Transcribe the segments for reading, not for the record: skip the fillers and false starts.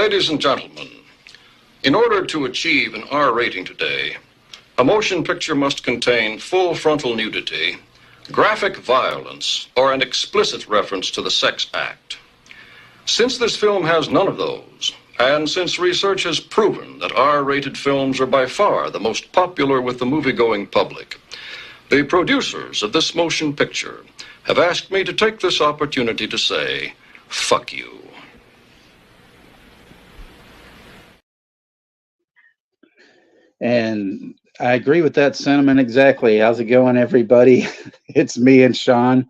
Ladies and gentlemen, in order to achieve an R rating today, a motion picture must contain full frontal nudity, graphic violence, or an explicit reference to the sex act. Since this film has none of those, and since research has proven that R-rated films are by far the most popular with the movie-going public, the producers of this motion picture have asked me to take this opportunity to say, fuck you. And I agree with that sentiment exactly. How's it going, everybody? It's me and Sean.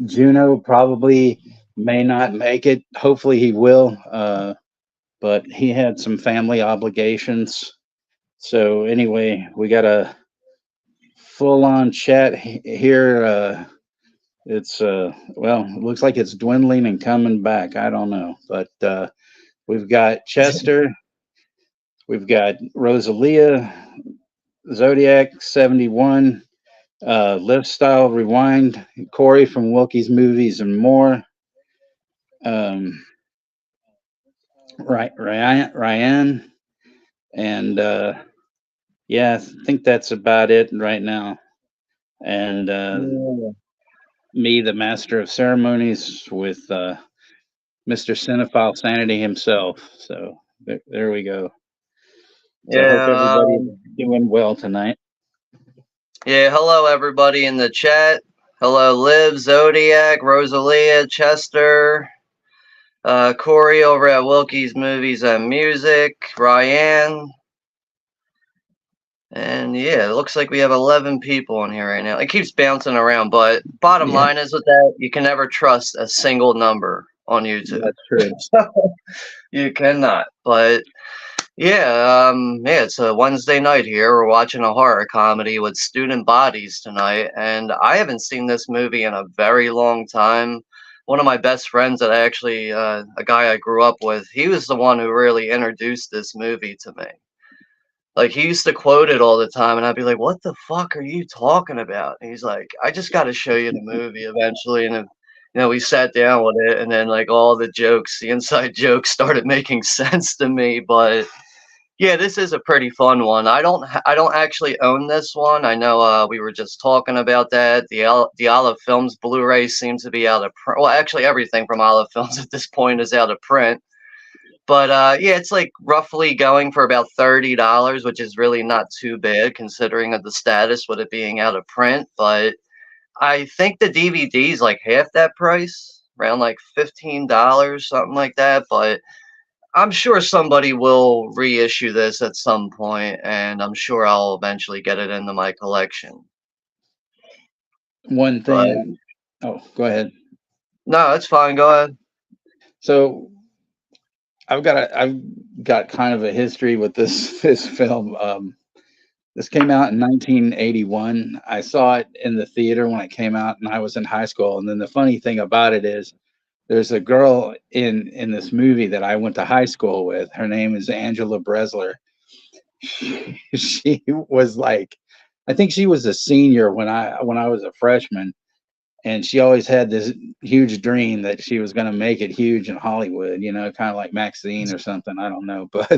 Juno probably may not make it. Hopefully he will, but he had some family obligations. So anyway, we got a full-on chat here. It's well, it looks like it's dwindling and coming back. I don't know, but we've got Chester, we've got Rosalia, Zodiac 71, Lifestyle Rewind, Corey from Wilkie's Movies and More. Ryan, and yeah, I think that's about it right now. And me, the master of ceremonies, with Mr. Cinephile Sanity himself. So there we go. So I hope everybody's doing well tonight. Yeah, hello everybody in the chat. Hello, Liv, Zodiac, Rosalia, Chester, Corey over at Wilkie's Movies and Music, Ryan. And yeah, it looks like we have 11 people in here right now. It keeps bouncing around, but bottom line is with that, you can never trust a single number on YouTube. That's true. You cannot. But yeah, it's a Wednesday night here. We're watching a horror comedy with student bodies tonight, and I haven't seen this movie in a very long time. One of my best friends that I actually, a guy I grew up with, he was the one who really introduced this movie to me. Like, he used to quote it all the time, and I'd be like, what the fuck are you talking about? And he's like, I just got to show you the movie eventually. And, we sat down with it, and then, like, all the jokes, the inside jokes started making sense to me. But, yeah, this is a pretty fun one. I don't actually own this one. I know we were just talking about that. The Olive Films Blu-ray seems to be out of print. Well, actually, everything from Olive Films at this point is out of print. But yeah, it's like roughly going for about $30, which is really not too bad considering the status with it being out of print. But I think the DVD is like half that price, around like $15, something like that. But I'm sure somebody will reissue this at some point, and I'm sure I'll eventually get it into my collection. One thing. Oh, go ahead. No, it's fine. Go ahead. So I've got kind of a history with this film. This came out in 1981. I saw it in the theater when it came out, and I was in high school. And then the funny thing about it is, there's a girl in this movie that I went to high school with. Her name is Angela Bresler. She was like, I think she was a senior when I was a freshman. And she always had this huge dream that she was going to make it huge in Hollywood, kind of like Maxine or something. I don't know. But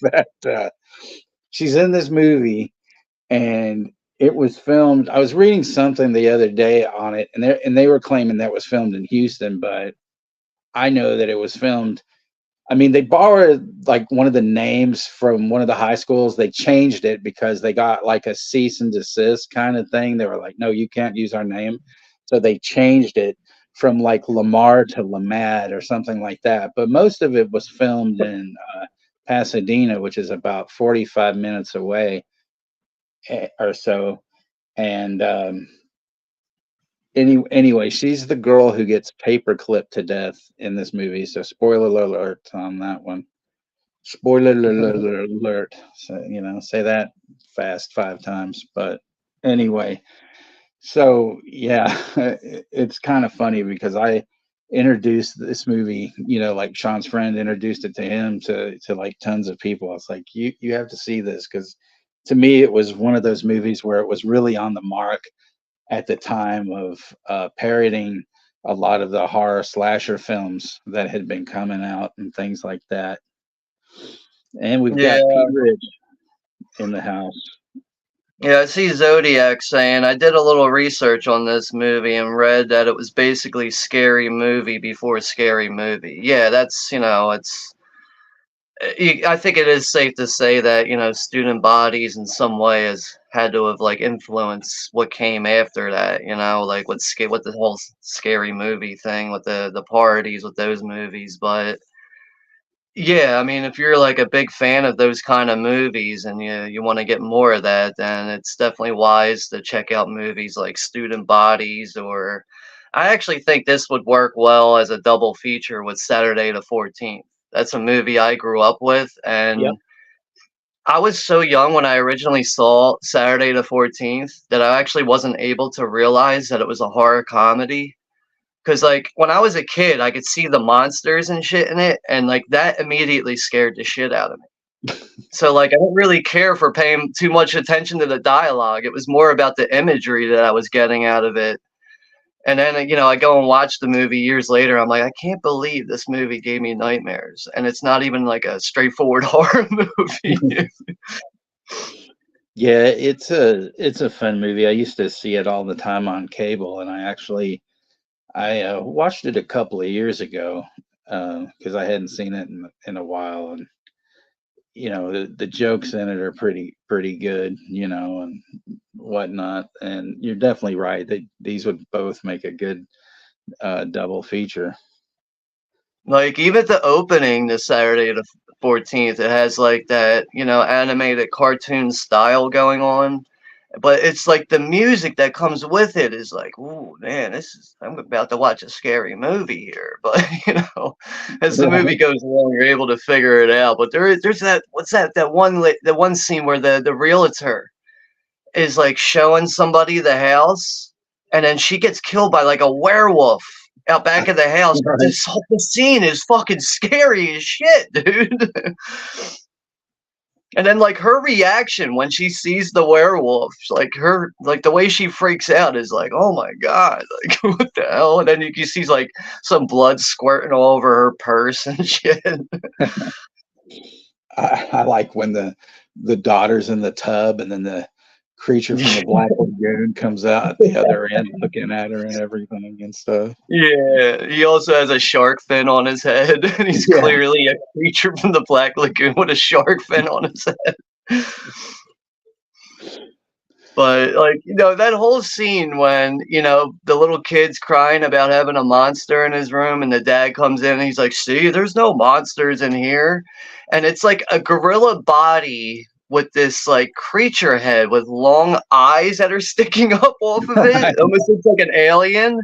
that she's in this movie, and it was filmed. I was reading something the other day on it, and they were claiming that was filmed in Houston, but I know that it was filmed. I mean, they borrowed like one of the names from one of the high schools. They changed it because they got like a cease and desist kind of thing. They were like, no, you can't use our name. So they changed it from like Lamar to Lamad or something like that. But most of it was filmed in Pasadena, which is about 45 minutes away or so. And anyway, she's the girl who gets paper clipped to death in this movie. So spoiler alert on that one. Spoiler alert. So, say that fast 5 times. But anyway, so yeah, it's kind of funny because I introduced this movie, like Sean's friend introduced it to him to like tons of people. I was like, you have to see this, because to me it was one of those movies where it was really on the mark at the time of parodying a lot of the horror slasher films that had been coming out and things like that. And we've Yeah. got Pete Ridge in the house. Yeah, I see Zodiac saying I did a little research on this movie and read that it was basically Scary Movie before Scary Movie. Yeah, that's, it's. I think it is safe to say that, Student Bodies in some way has had to have like influenced what came after that, like with the whole Scary Movie thing with the parties with those movies. But yeah, I mean, if you're like a big fan of those kind of movies and you want to get more of that, then it's definitely wise to check out movies like Student Bodies, or I actually think this would work well as a double feature with Saturday the 14th. That's a movie I grew up with, and Yep. I was so young when I originally saw Saturday the 14th that I actually wasn't able to realize that it was a horror comedy. Because, like, when I was a kid, I could see the monsters and shit in it, and, like, that immediately scared the shit out of me. So, like, I didn't really care for paying too much attention to the dialogue. It was more about the imagery that I was getting out of it. And then, I go and watch the movie years later. I'm like, I can't believe this movie gave me nightmares. And it's not even, like, a straightforward horror movie. Yeah, it's a fun movie. I used to see it all the time on cable, and I watched it a couple of years ago because I hadn't seen it in a while, and the jokes in it are pretty good, and whatnot. And you're definitely right that these would both make a good double feature. Like, even the opening this Saturday the 14th, it has like that, animated cartoon style going on. But it's like the music that comes with it is like, ooh, man, I'm about to watch a scary movie here. But, as the movie goes along, you're able to figure it out. But there's that one scene where the realtor is like showing somebody the house, and then she gets killed by like a werewolf out back of the house. Right. This whole scene is fucking scary as shit, dude. And then, like, her reaction when she sees the werewolf, like the way she freaks out is like, oh my god, like, what the hell? And then you see like some blood squirting all over her purse and shit. I like when the daughter's in the tub, and then the creature from the Black Lagoon comes out at the other end looking at her and everything and stuff. Yeah, he also has a shark fin on his head, and he's clearly a creature from the Black Lagoon with a shark fin on his head. But, like, that whole scene when, the little kid's crying about having a monster in his room, and the dad comes in and he's like, see, there's no monsters in here. And it's like a gorilla body with this like creature head with long eyes that are sticking up off of it. It almost looks like an alien.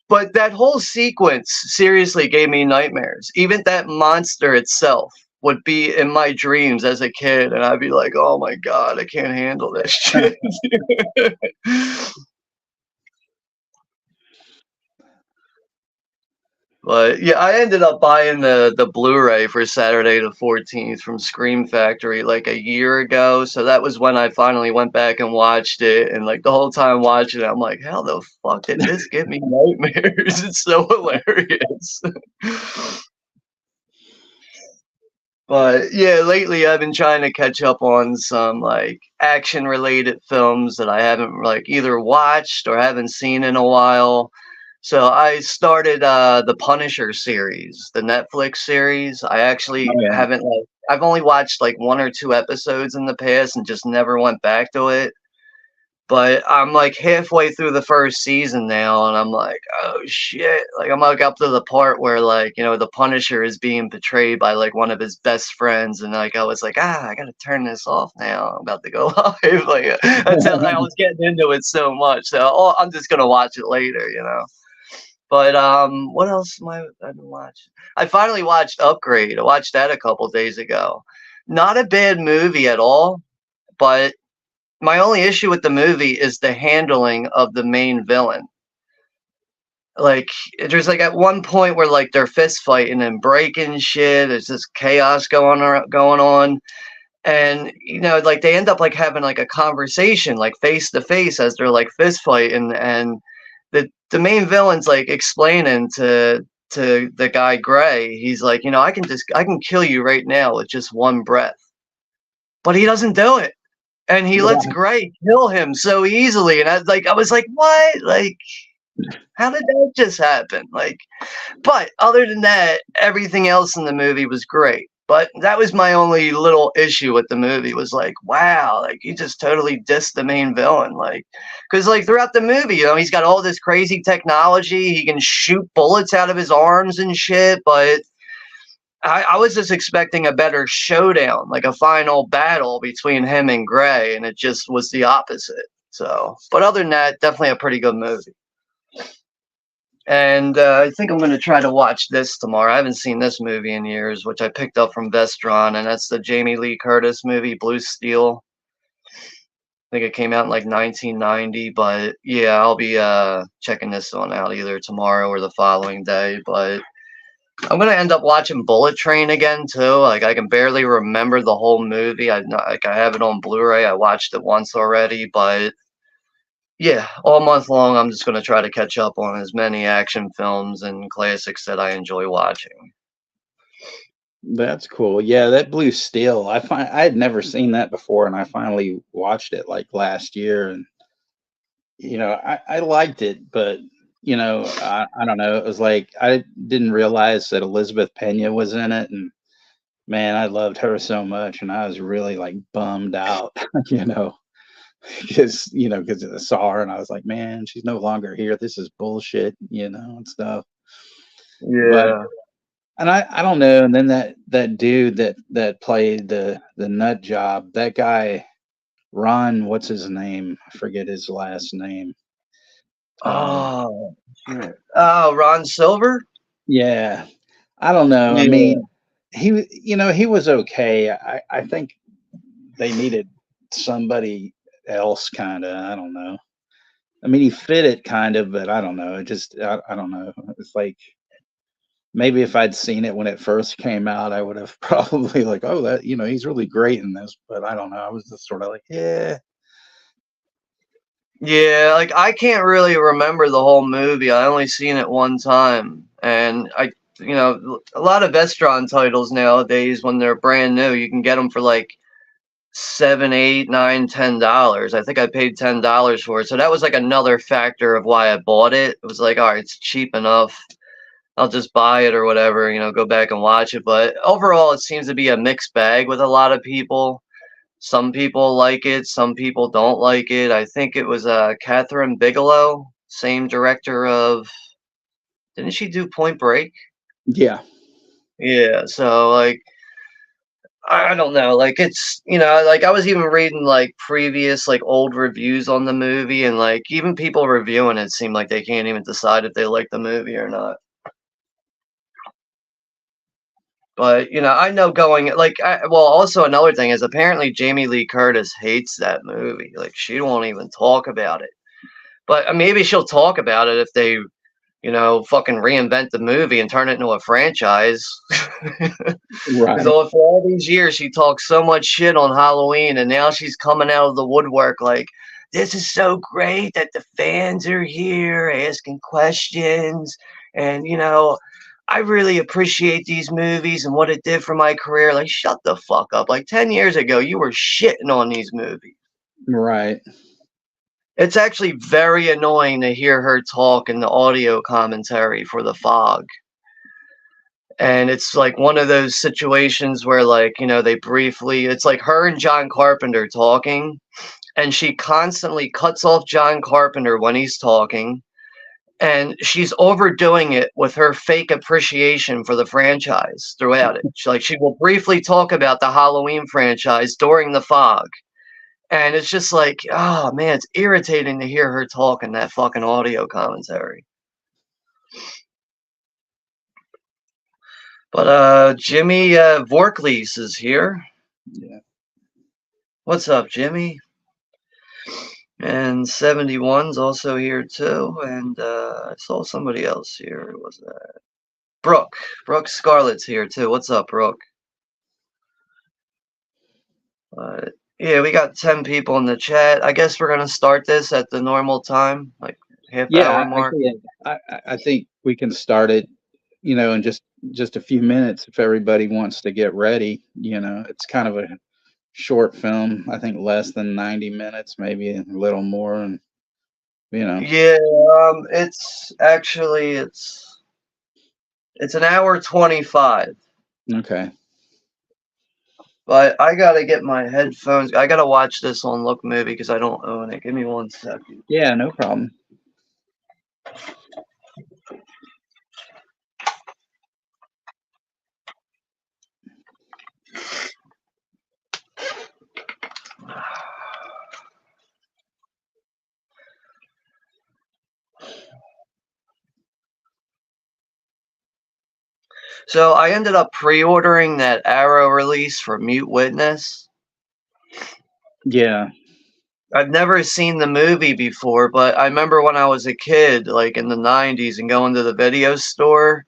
But that whole sequence seriously gave me nightmares. Even that monster itself would be in my dreams as a kid, and I'd be like, oh my god, I can't handle this shit. But yeah, I ended up buying the Blu-ray for Saturday the 14th from Scream Factory like a year ago. So that was when I finally went back and watched it. And like the whole time watching it, I'm like, how the fuck did this give me nightmares? It's so hilarious. But yeah, lately I've been trying to catch up on some like action related films that I haven't like either watched or haven't seen in a while. So I started the Punisher series, the Netflix series. I actually haven't I've only watched like 1 or 2 episodes in the past and just never went back to it. But I'm like halfway through the first season now, and I'm like, oh shit. Like I'm like up to the part where like, the Punisher is being portrayed by like one of his best friends, and like I was like, I gotta turn this off now. I'm about to go live. Like that's how I was getting into it so much. So I'm just gonna watch it later, But what else I've been watching? I finally watched Upgrade. I watched that a couple days ago. Not a bad movie at all, but my only issue with the movie is the handling of the main villain. Like there's like at one point where like they're fist fighting and breaking shit. There's this chaos going on. And like they end up like having like a conversation like face to face as they're like fist fighting, and the main villain's like explaining to the guy Gray. He's like, I can kill you right now with just one breath, but he doesn't do it, and he lets Right. Gray kill him so easily. And I was like, what? Like, how did that just happen? Like, but other than that, everything else in the movie was great. But that was my only little issue with the movie was like, wow, like he just totally dissed the main villain. Like, because like throughout the movie, he's got all this crazy technology. He can shoot bullets out of his arms and shit. But I was just expecting a better showdown, like a final battle between him and Gray, and it just was the opposite. So, but other than that, definitely a pretty good movie. And I think I'm going to try to watch this tomorrow. I haven't seen this movie in years, which I picked up from Vestron, and that's the Jamie Lee Curtis movie, Blue Steel. I think it came out in like 1990, but yeah, I'll be checking this one out either tomorrow or the following day. But I'm going to end up watching Bullet Train again, too. Like, I can barely remember the whole movie. I have it on Blu-ray. I watched it once already, but yeah, all month long, I'm just going to try to catch up on as many action films and classics that I enjoy watching. That's cool. Yeah, that Blue Steel. I had never seen that before, and I finally watched it like last year, and I liked it, but I don't know. It was like I didn't realize that Elizabeth Pena was in it, and man, I loved her so much, and I was really like bummed out, because I saw her and I was like, man, she's no longer here. This is bullshit, and stuff. But Yeah. and I don't know. And then that dude that played the nut job, that guy, Ron, what's his name? I forget his last name. Oh, shit. Oh, Ron Silver? Yeah, I don't know. I Yeah. mean, he was okay. I think they needed somebody else, kind of. I don't know. I mean, he fit it kind of, but I don't know. It just, I don't know. It's like maybe if I'd seen it when it first came out, I would have probably like, oh, that, he's really great in this. But I don't know. I was just sort of like, yeah, Yeah, like I can't really remember the whole movie. I only seen it one time. And a lot of Vestron titles nowadays, when they're brand new, you can get them for like $7, $8, $9, $10. I think I paid $10 for it. So that was like another factor of why I bought it. It was like, all right, it's cheap enough. I'll just buy it or whatever, go back and watch it. But overall, it seems to be a mixed bag with a lot of people. Some people like it, some people don't like it. I think it was Catherine Bigelow, same director of. Didn't she do Point Break? yeah. Yeah, so like I don't know, like it's like I was even reading like previous like old reviews on the movie, and like even people reviewing it seem like they can't even decide if they like the movie or not. But I know going like well, also another thing is apparently Jamie Lee Curtis hates that movie. Like she won't even talk about it. But maybe she'll talk about it if they, fucking reinvent the movie and turn it into a franchise. Because Right. for all these years, she talked so much shit on Halloween, and now she's coming out of the woodwork like, this is so great that the fans are here asking questions. And, I really appreciate these movies and what it did for my career. Like, shut the fuck up. Like, 10 years ago, you were shitting on these movies. Right. It's actually very annoying to hear her talk in the audio commentary for The Fog. And it's like one of those situations where like, they briefly, it's like her and John Carpenter talking, and she constantly cuts off John Carpenter when he's talking, and she's overdoing it with her fake appreciation for the franchise throughout it. She will briefly talk about the Halloween franchise during The Fog. And it's just like, oh man, it's irritating to hear her talk in that fucking audio commentary. But Jimmy Vorklees is here. Yeah. What's up, Jimmy? And 71's also here too. And I saw somebody else here. Who was that? Brooke. Brooke Scarlett's here too. What's up, Brooke? Yeah, we got 10 people in the chat. I guess we're gonna start this at the normal time, like half-hour mark? I think we can start it, in just a few minutes if everybody wants to get ready. It's kind of a short film. I think less than 90 minutes, maybe a little more, and Yeah, it's an hour 25. okay. But I gotta get my headphones. I gotta watch this on Look Movie because I don't own it. Give me 1 second. Yeah, no problem. So I ended up pre-ordering that Arrow release for Mute Witness. Yeah. I've never seen the movie before, but I remember when I was a kid, like in the 90s, and going to the video store,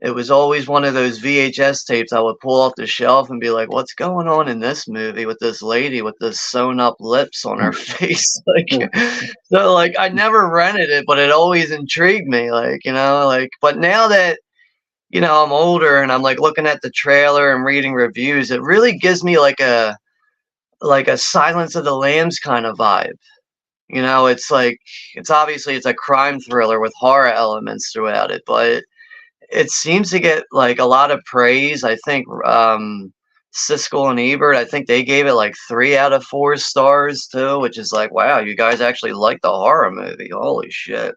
it was always one of those VHS tapes I would pull off the shelf and be like, what's going on in this movie with this lady with the sewn up lips on her face? So like I never rented it, but it always intrigued me, but now that I'm older and I'm like looking at the trailer and reading reviews, it really gives me like a Silence of the Lambs kind of vibe. It's like it's a crime thriller with horror elements throughout it, but it seems to get like a lot of praise. I think Siskel and Ebert, I think they gave it like 3 out of 4 stars too, which is like, wow, you guys actually like the horror movie. Holy shit.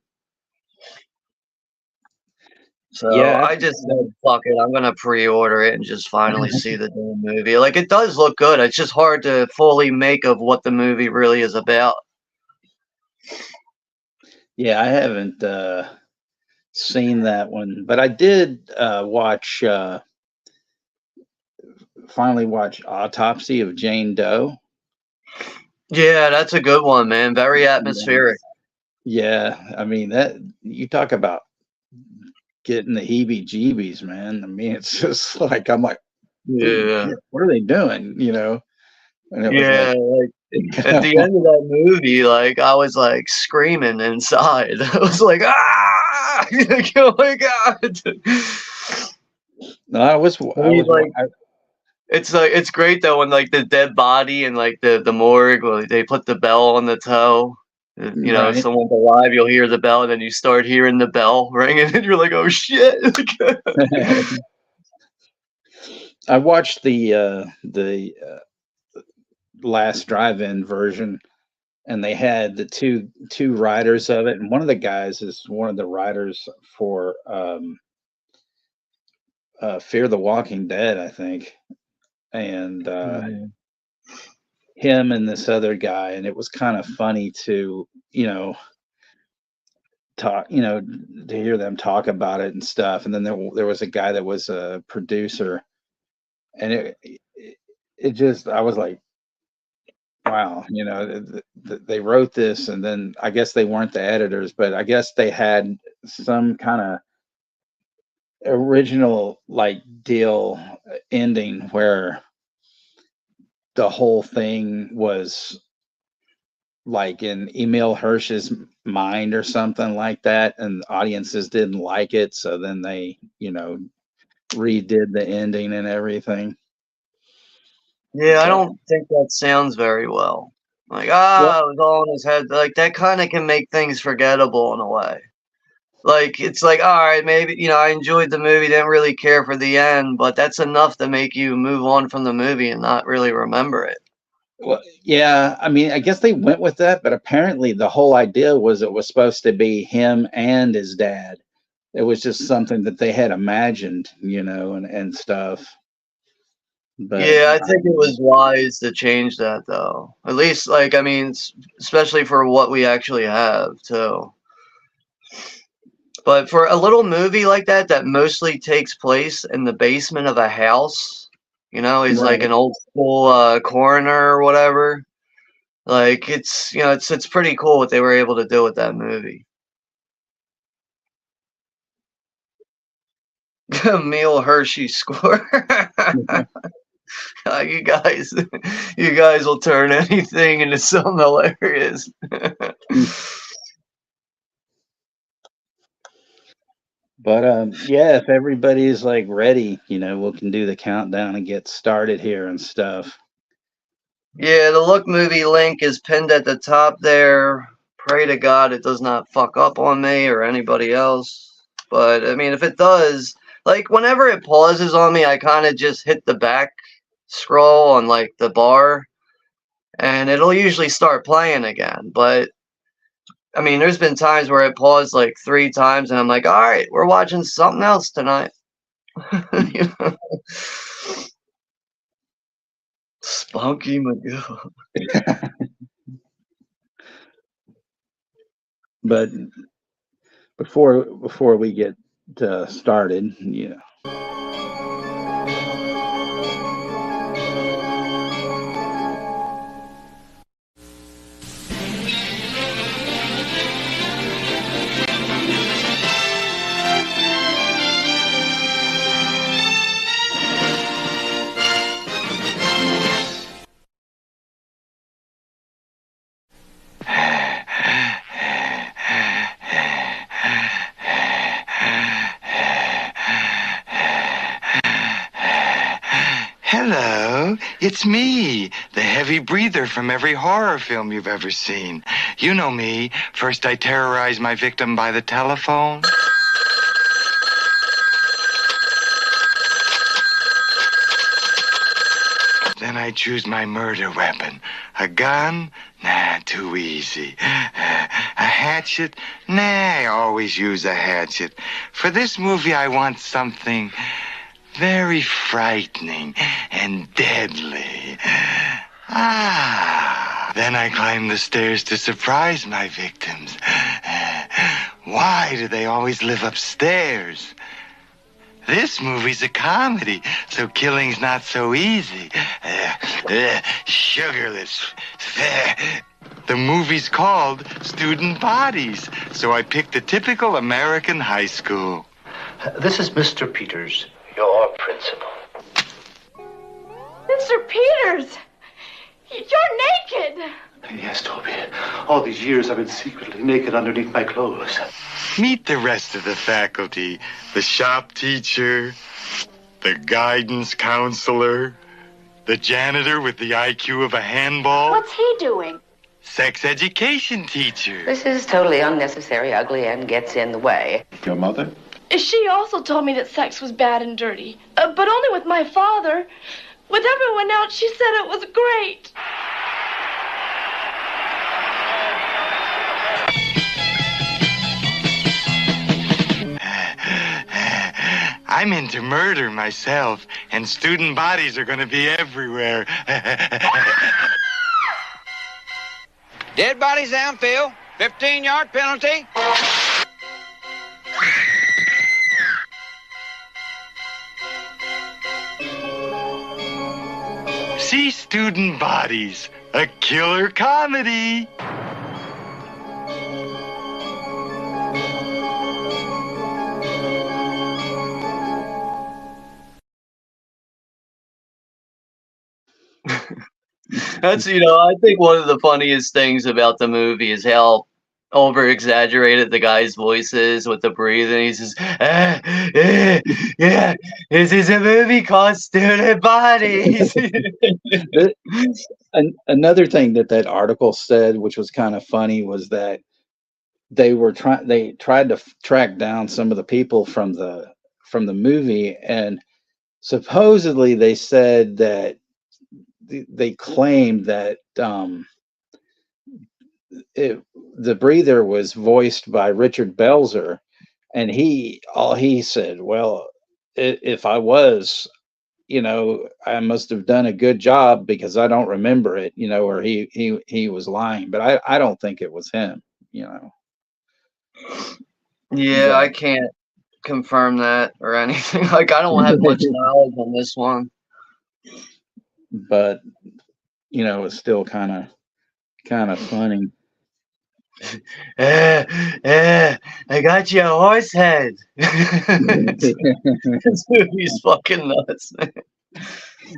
So Yeah. I just said, fuck it, I'm gonna pre-order it and just finally see the damn movie. Like it does look good. It's just hard to fully make of what the movie really is about. Yeah, I haven't seen that one, but I did finally watch Autopsy of Jane Doe. Yeah, that's a good one, man. Very atmospheric. Yeah, I mean that you talk about getting the heebie-jeebies, man. I mean, it's just like I'm like, yeah, what are they doing? And it was like at the end of that movie, like I was like screaming inside. I was like, ah! Oh my god! No, it's great though when like the dead body and like the morgue, well, they put the bell on the toe. Right. If someone's alive, you'll hear the bell, and then you start hearing the bell ringing, and you're like, "Oh shit!" I watched the last drive-in version, and they had the two writers of it, and one of the guys is one of the writers for Fear the Walking Dead, I think, and him and this other guy, and it was kind of funny to talk, to hear them talk about it and stuff. And then there was a guy that was a producer, and it just, I was like, wow, they wrote this, and then I guess they weren't the editors, but I guess they had some kind of original like deal ending where the whole thing was like in Emil Hirsch's mind or something like that, and audiences didn't like it, so then they redid the ending and everything. Yeah, I don't think that sounds very well. Like, it was all in his head. Like that kind of can make things forgettable in a way. Like it's like, all right, maybe I enjoyed the movie, didn't really care for the end, but that's enough to make you move on from the movie and not really remember it. Well, yeah, I mean, I guess they went with that, but apparently the whole idea was it was supposed to be him and his dad. It was just something that they had imagined, and stuff. But yeah, I think it was wise to change that, though. At least, like, I mean, especially for what we actually have, too. But for a little movie like that mostly takes place in the basement of a house, he's like an old school coroner or whatever. Like it's it's pretty cool what they were able to do with that movie. Emil Hershey score. You guys will turn anything into something hilarious. But yeah, if everybody's like ready, we can do the countdown and get started here and stuff. Yeah, the Look movie link is pinned at the top there. Pray to God it does not fuck up on me or anybody else. But I mean, if it does, like whenever it pauses on me, I kind of just hit the back scroll on like the bar and it'll usually start playing again. But I mean, there's been times where it paused like 3 times and I'm like, all right, we're watching something else tonight. You know? Spunky Magoo. But before we get started, Hello, it's me, the heavy breather from every horror film you've ever seen. You know me. First I terrorize my victim by the telephone. Then I choose my murder weapon. A gun? Nah, too easy. A hatchet? Nah, I always use a hatchet. For this movie I want something very frightening and deadly. Then I climb the stairs to surprise my victims. Why do they always live upstairs? This movie's a comedy, so killing's not so easy. Sugarless. The movie's called Student Bodies, so I picked a typical American high school. This is Mr. Peters, your principal. Mr. Peters! You're naked! Yes, Toby. All these years I've been secretly naked underneath my clothes. Meet the rest of the faculty. The shop teacher, the guidance counselor, the janitor with the IQ of a handball. What's he doing? Sex education teacher. This is totally unnecessary, ugly, and gets in the way. Your mother? She also told me that sex was bad and dirty, but only with my father. With everyone else, she said it was great. I'm into murder myself, and student bodies are going to be everywhere. Dead bodies downfield. 15-yard penalty. See Student Bodies, a killer comedy. That's, I think one of the funniest things about the movie is how over exaggerated the guy's voice is with the breathing. He says, yeah, this is a movie called Student Bodies. Another thing that article said, which was kind of funny, was that they tried to track down some of the people from the movie, and supposedly they said that they claimed that the breather was voiced by Richard Belzer, and he said, well, if I was, I must have done a good job because I don't remember it, or he was lying, but I don't think it was him. Yeah, I can't confirm that or anything. Like, I don't have much knowledge on this one. But it's still kind of funny. I got you a horse head. This movie's fucking nuts.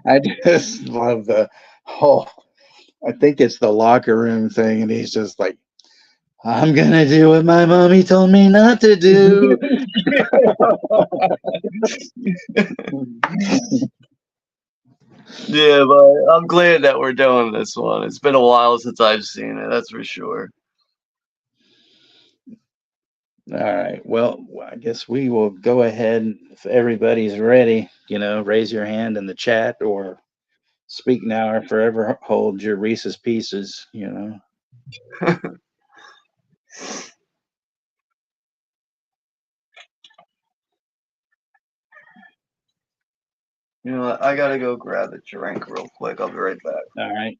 I just love the whole, I think it's the locker room thing, and he's just like, I'm gonna do what my mommy told me not to do. Yeah, but I'm glad that we're doing this one. It's been a while since I've seen it, that's for sure. All right. Well, I guess we will go ahead if everybody's ready. Raise your hand in the chat or speak now or forever hold your Reese's Pieces. You know what? I gotta go grab a drink real quick. I'll be right back. All right.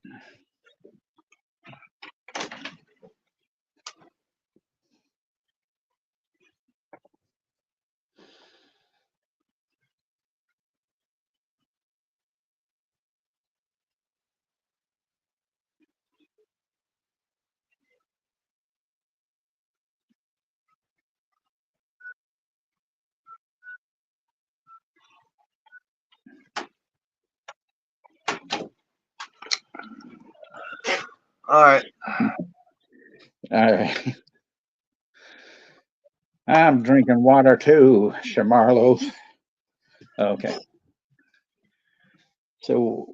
All right. All right. I'm drinking water too, Shamarlo. Okay. So, all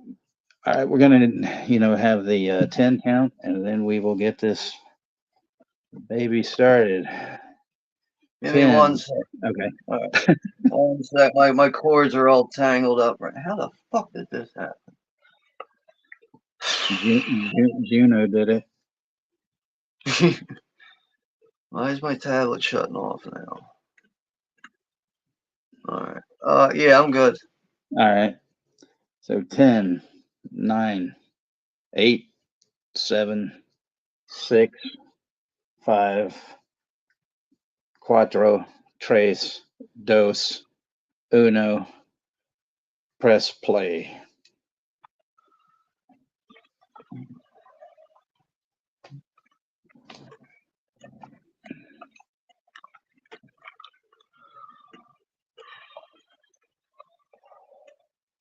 right, we're gonna, have the 10 count, and then we will get this baby started. Give me 10. one sec. Okay. All right. 1 sec. My cords are all tangled up. Right. How the fuck did this happen? Juno did it. Why is my tablet shutting off now? All right. Yeah, I'm good. All right. So 10, 9, 8, 7, 6, 5, cuatro, tres, dos, uno. Press play.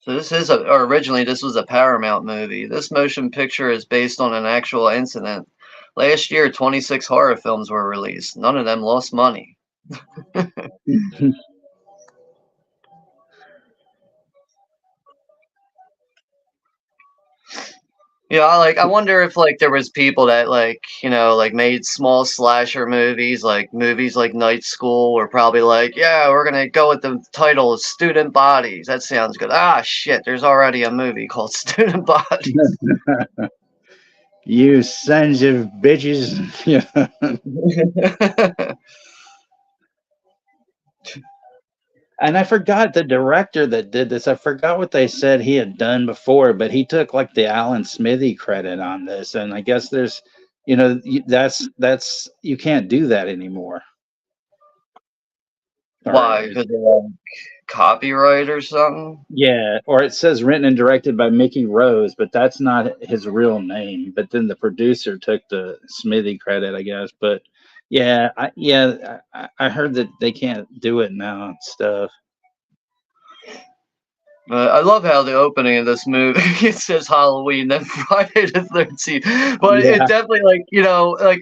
So this is originally this was a Paramount movie. This motion picture is based on an actual incident. Last year, 26 horror films were released. None of them lost money. Yeah, I wonder if there was people that made small slasher movies, like movies like Night School, were probably like, yeah, we're gonna go with the title Student Bodies. That sounds good. Ah, shit, there's already a movie called Student Bodies. You sons of bitches. And I forgot the director that did this. I forgot what they said he had done before, but he took the Alan Smithy credit on this. And I guess there's, that's you can't do that anymore. Why? Because of copyright or something? Yeah, or it says written and directed by Mickey Rose, but that's not his real name. But then the producer took the Smithy credit, I guess. But yeah, I heard that they can't do it now and stuff. I love how the opening of this movie it says Halloween, then Friday the 13th. But Yeah. it definitely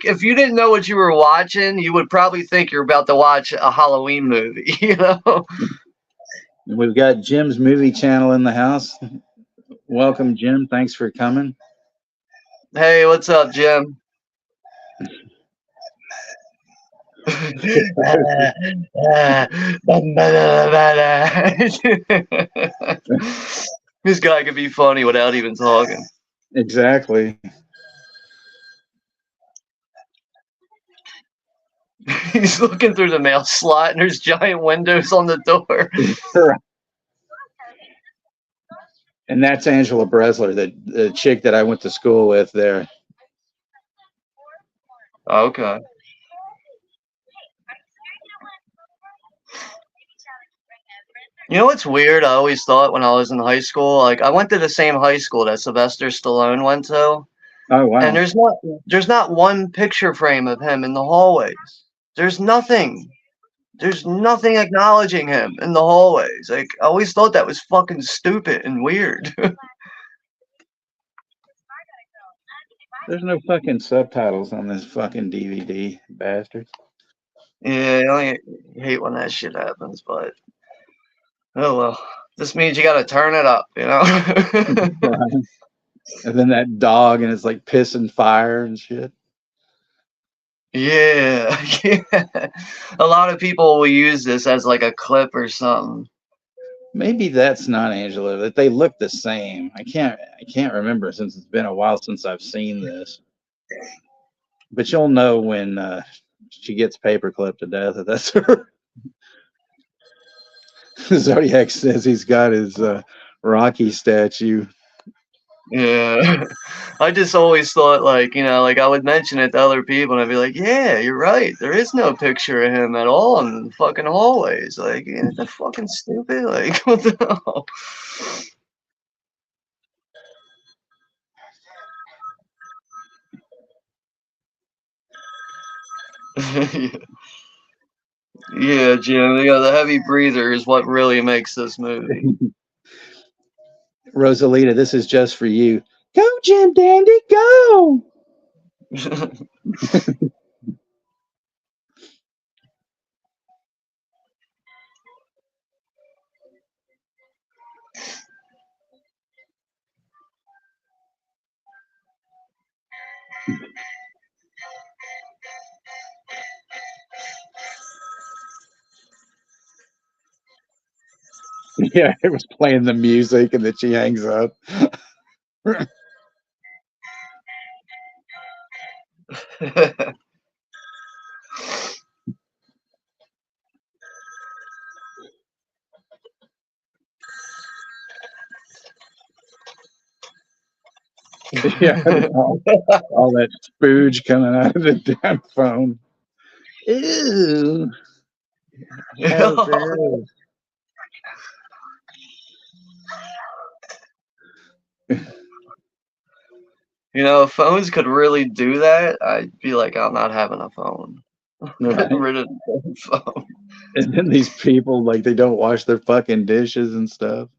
if you didn't know what you were watching, you would probably think you're about to watch a Halloween movie. We've got Jim's movie channel in the house. Welcome, Jim. Thanks for coming. Hey, what's up, Jim? This guy could be funny without even talking. Exactly. He's looking through the mail slot and there's giant windows on the door. And that's Angela Bresler, the chick that I went to school with there. Okay. You know what's weird? I always thought when I was in high school, I went to the same high school that Sylvester Stallone went to. Oh wow! And there's not one picture frame of him in the hallways. There's nothing. There's nothing acknowledging him in the hallways. I always thought that was fucking stupid and weird. There's no fucking subtitles on this fucking DVD, bastard. Yeah, I hate when that shit happens, but oh well. This means you gotta turn it up, you know? Right. And then that dog, and it's like pissing fire and shit. Yeah, yeah. A lot of people will use this as like a clip or something. Maybe that's not Angela. That they look the same. I can't remember since it's been a while since I've seen this. But you'll know when she gets paperclipped to death that that's her. Zodiac says he's got his Rocky statue. Yeah. I just always thought like, you know, like I would mention it to other people and I'd be like, yeah, you're right. There is no picture of him at all in the fucking hallways. Like, isn't that fucking stupid? Like, what the hell? Yeah, Jim. You know, the heavy breather is what really makes this movie. Rosalita, this is just for you. Go, Jim Dandy, go! Yeah, it was playing the music and then she hangs up. Yeah, all that spooge coming out of the damn phone. Ew. How gross. You know, if phones could really do that, I'd be like, I'm not having a phone. Right. Get rid of the phone. And then these people, like, they don't wash their fucking dishes and stuff.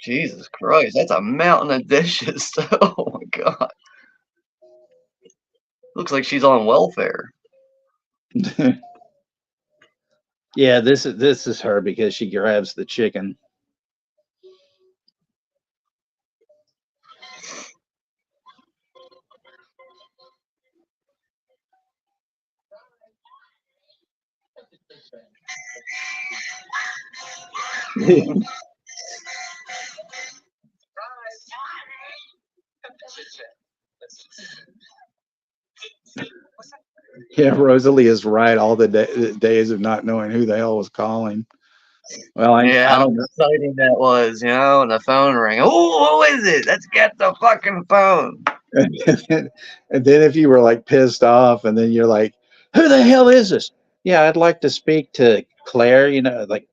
Jesus Christ, that's a mountain of dishes. Oh my God. Looks like she's on welfare. Yeah, this is her because she grabs the chicken. Yeah, Rosalie is right. All the days of not knowing who the hell was calling. Well, I How don't know. exciting that was, you know, and the phone rang. Oh, who is it? Let's get the fucking phone. And then if you were like pissed off, and then you're like, "Who the hell is this?" Yeah, I'd like to speak to Claire. You know, like,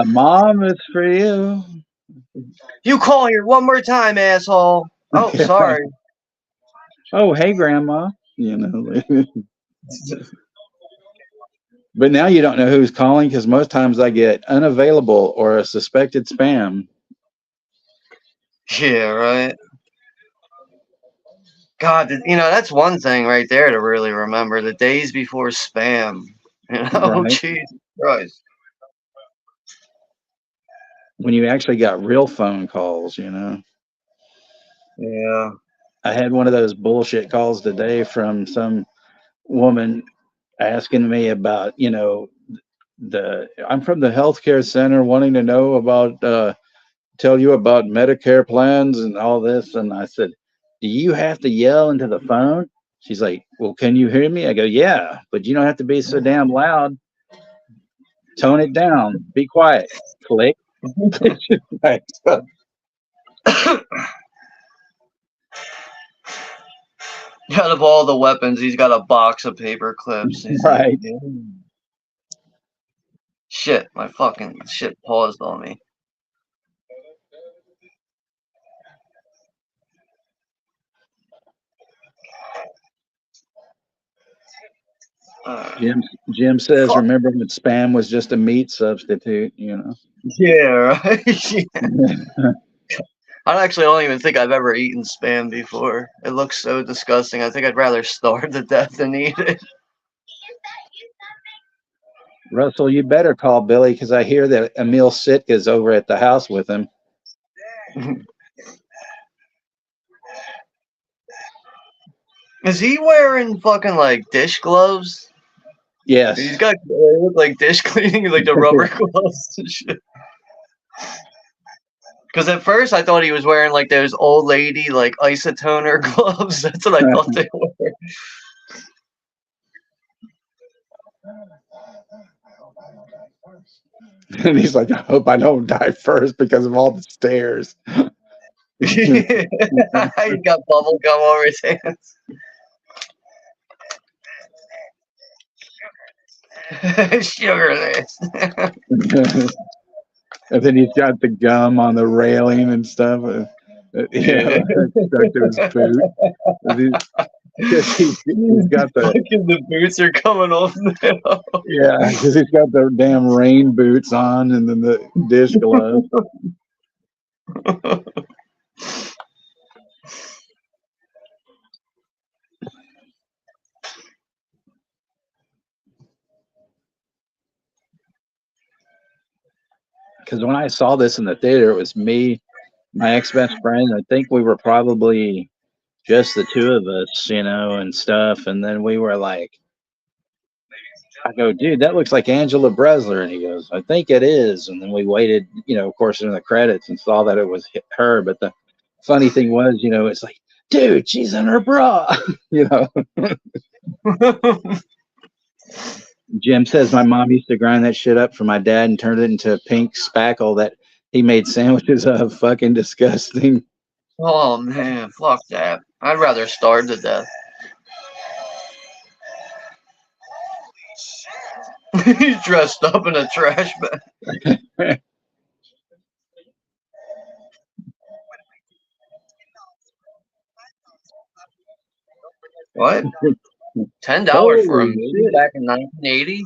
Mom, it's for you. You call here one more time, asshole. Oh, Yeah. sorry. Oh, hey, Grandma. You know. But now you don't know who's calling because most times I get unavailable or a suspected spam. Yeah, right. God, you know, that's one thing right there to really remember. The days before spam. You know, Right. Jesus Christ. When you actually got real phone calls, you know. Yeah. I had one of those bullshit calls today from some woman asking me about, you know, I'm from the healthcare center wanting to know about tell you about Medicare plans and all this. And I said, do you have to yell into the phone? She's like, well, can you hear me? I go, yeah, but you don't have to be so damn loud. Tone it down. Be quiet. Click. Out of all the weapons, he's got a box of paper clips. He's Right. like, shit, my fucking shit paused on me. Jim says, remember when spam was just a meat substitute, you know? Yeah, right. Yeah. I actually don't even think I've ever eaten Spam before. It looks so disgusting. I think I'd rather starve to death than eat it. Russell, you better call Billy because I hear that Emil Sitka's over at the house with him. Is he wearing fucking like dish gloves? Yes. He's got they look like dish cleaning, like the rubber gloves and shit. Because at first I thought he was wearing like those old lady like isotoner gloves. That's what I thought they were. And he's like, I hope I don't die first because of all the stairs. He got bubble gum over his hands. Sugarless. And then he's got the gum on the railing and stuff. Yeah, stuck to his boot. He's got the boots are coming off now. Yeah, because he's got the damn rain boots on and then the dish gloves. Because when I saw this in the theater, it was me, my ex-best friend. I think we were probably just the two of us, you know, and stuff. And then we were like, I go, dude, that looks like Angela Bresler. And he goes, I think it is. And then we waited, you know, of course, in the credits and saw that it was her. But the funny thing was, you know, it's like, dude, she's in her bra, you know. Jim says my mom used to grind that shit up for my dad and turned it into a pink spackle that he made sandwiches of. Fucking disgusting. Oh man, fuck that. I'd rather starve to death. He's dressed up in a trash bag. What? $10 for a movie back in 1980?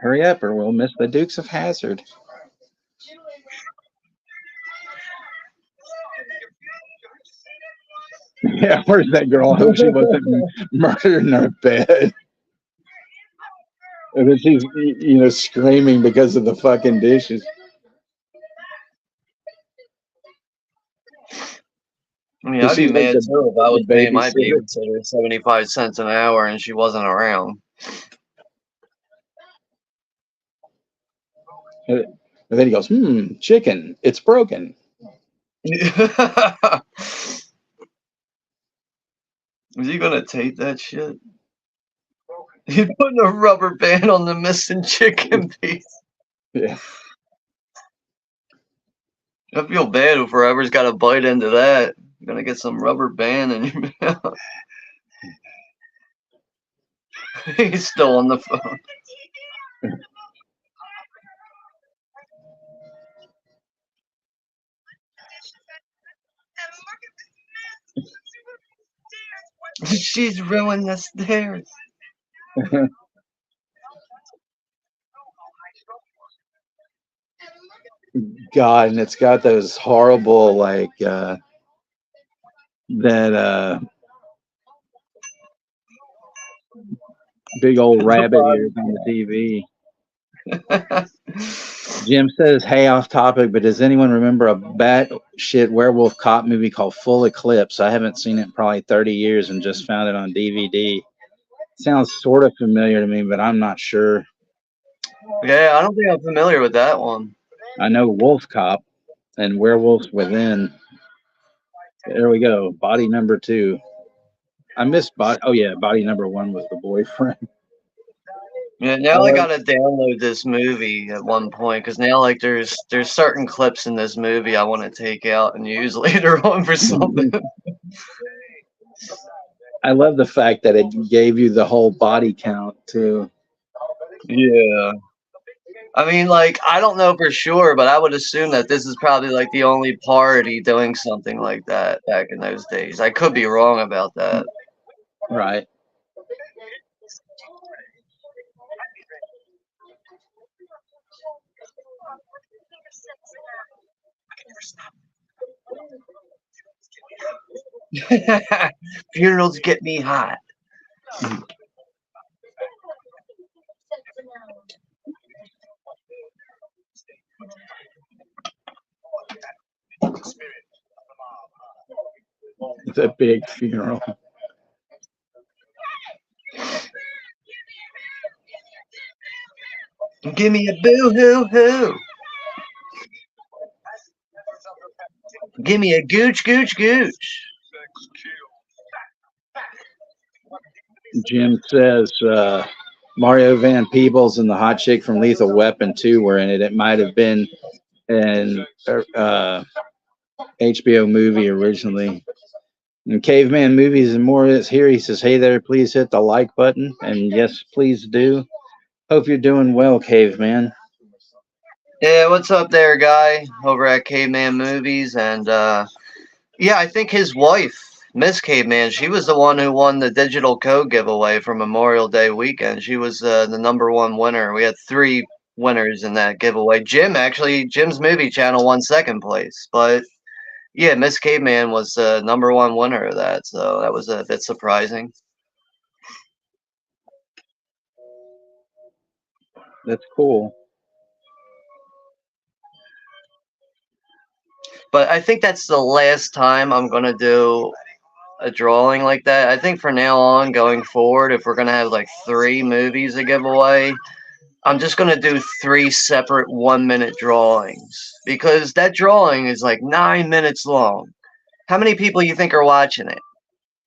Hurry up or we'll miss the Dukes of Hazzard. Yeah, where's that girl? I hope she wasn't murdered in her bed. And then she's, you know, screaming because of the fucking dishes. I mean, I'd be mad too if I was paying my babysitter 75 cents an hour and she wasn't around. And then he goes, chicken, it's broken. Is he gonna tape that shit? He's putting a rubber band on the missing chicken piece. Yeah. I feel bad if forever's got to bite into that. You're gonna get some rubber band in your mouth. He's still on the phone. She's ruined the stairs. God, and it's got those horrible, like, big old rabbit ears on the TV. Jim says, hey, off topic, but does anyone remember a batshit werewolf cop movie called Full Eclipse? I haven't seen it in probably 30 years and just found it on DVD. Sounds sort of familiar to me, but I'm not sure. Yeah, I don't think I'm familiar with that one. I know Wolf Cop and Werewolves Within. There we go. Body number 2. I missed body. Oh yeah, body number 1 was the boyfriend. Yeah, now I gotta download this movie at one point because now like there's certain clips in this movie I want to take out and use later on for something. I love the fact that it gave you the whole body count too. Yeah. I mean, like, I don't know for sure, but I would assume that this is probably like the only party doing something like that back in those days. I could be wrong about that. Right. Funerals get me hot. It's a big funeral. Give me a boo hoo hoo. Give me a gooch gooch gooch. Jim says Mario Van Peebles and the hot chick from Lethal Weapon 2 were in it. It might have been an HBO movie originally. And Caveman Movies and More is here. He says, hey there, please hit the like button. And yes, please do. Hope you're doing well, Caveman. Yeah, what's up there, guy? Over at Caveman Movies. And yeah, I think his wife, Miss Caveman, she was the one who won the digital code giveaway for Memorial Day weekend. She was the #1 winner. We had 3 winners in that giveaway. Jim's movie channel won 2nd place. But yeah, Miss Caveman was the #1 winner of that. So that was a bit surprising. That's cool. But I think that's the last time I'm going to do a drawing like that. I think from now on, going forward, if we're going to have like 3 movies to give away, I'm just going to do 3 separate 1-minute drawings. Because that drawing is like 9 minutes long. How many people you think are watching it?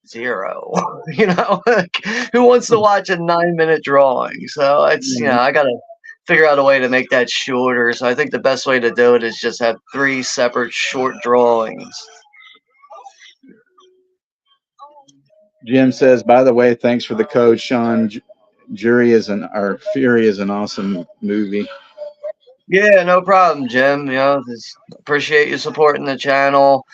0. You know, like, who wants to watch a 9-minute drawing? So it's, you know, I got to figure out a way to make that shorter. So I think the best way to do it is just have 3 separate short drawings. Jim says, by the way, thanks for the code, Sean. Fury is an awesome movie. Yeah, no problem, Jim. You know, just appreciate you supporting the channel.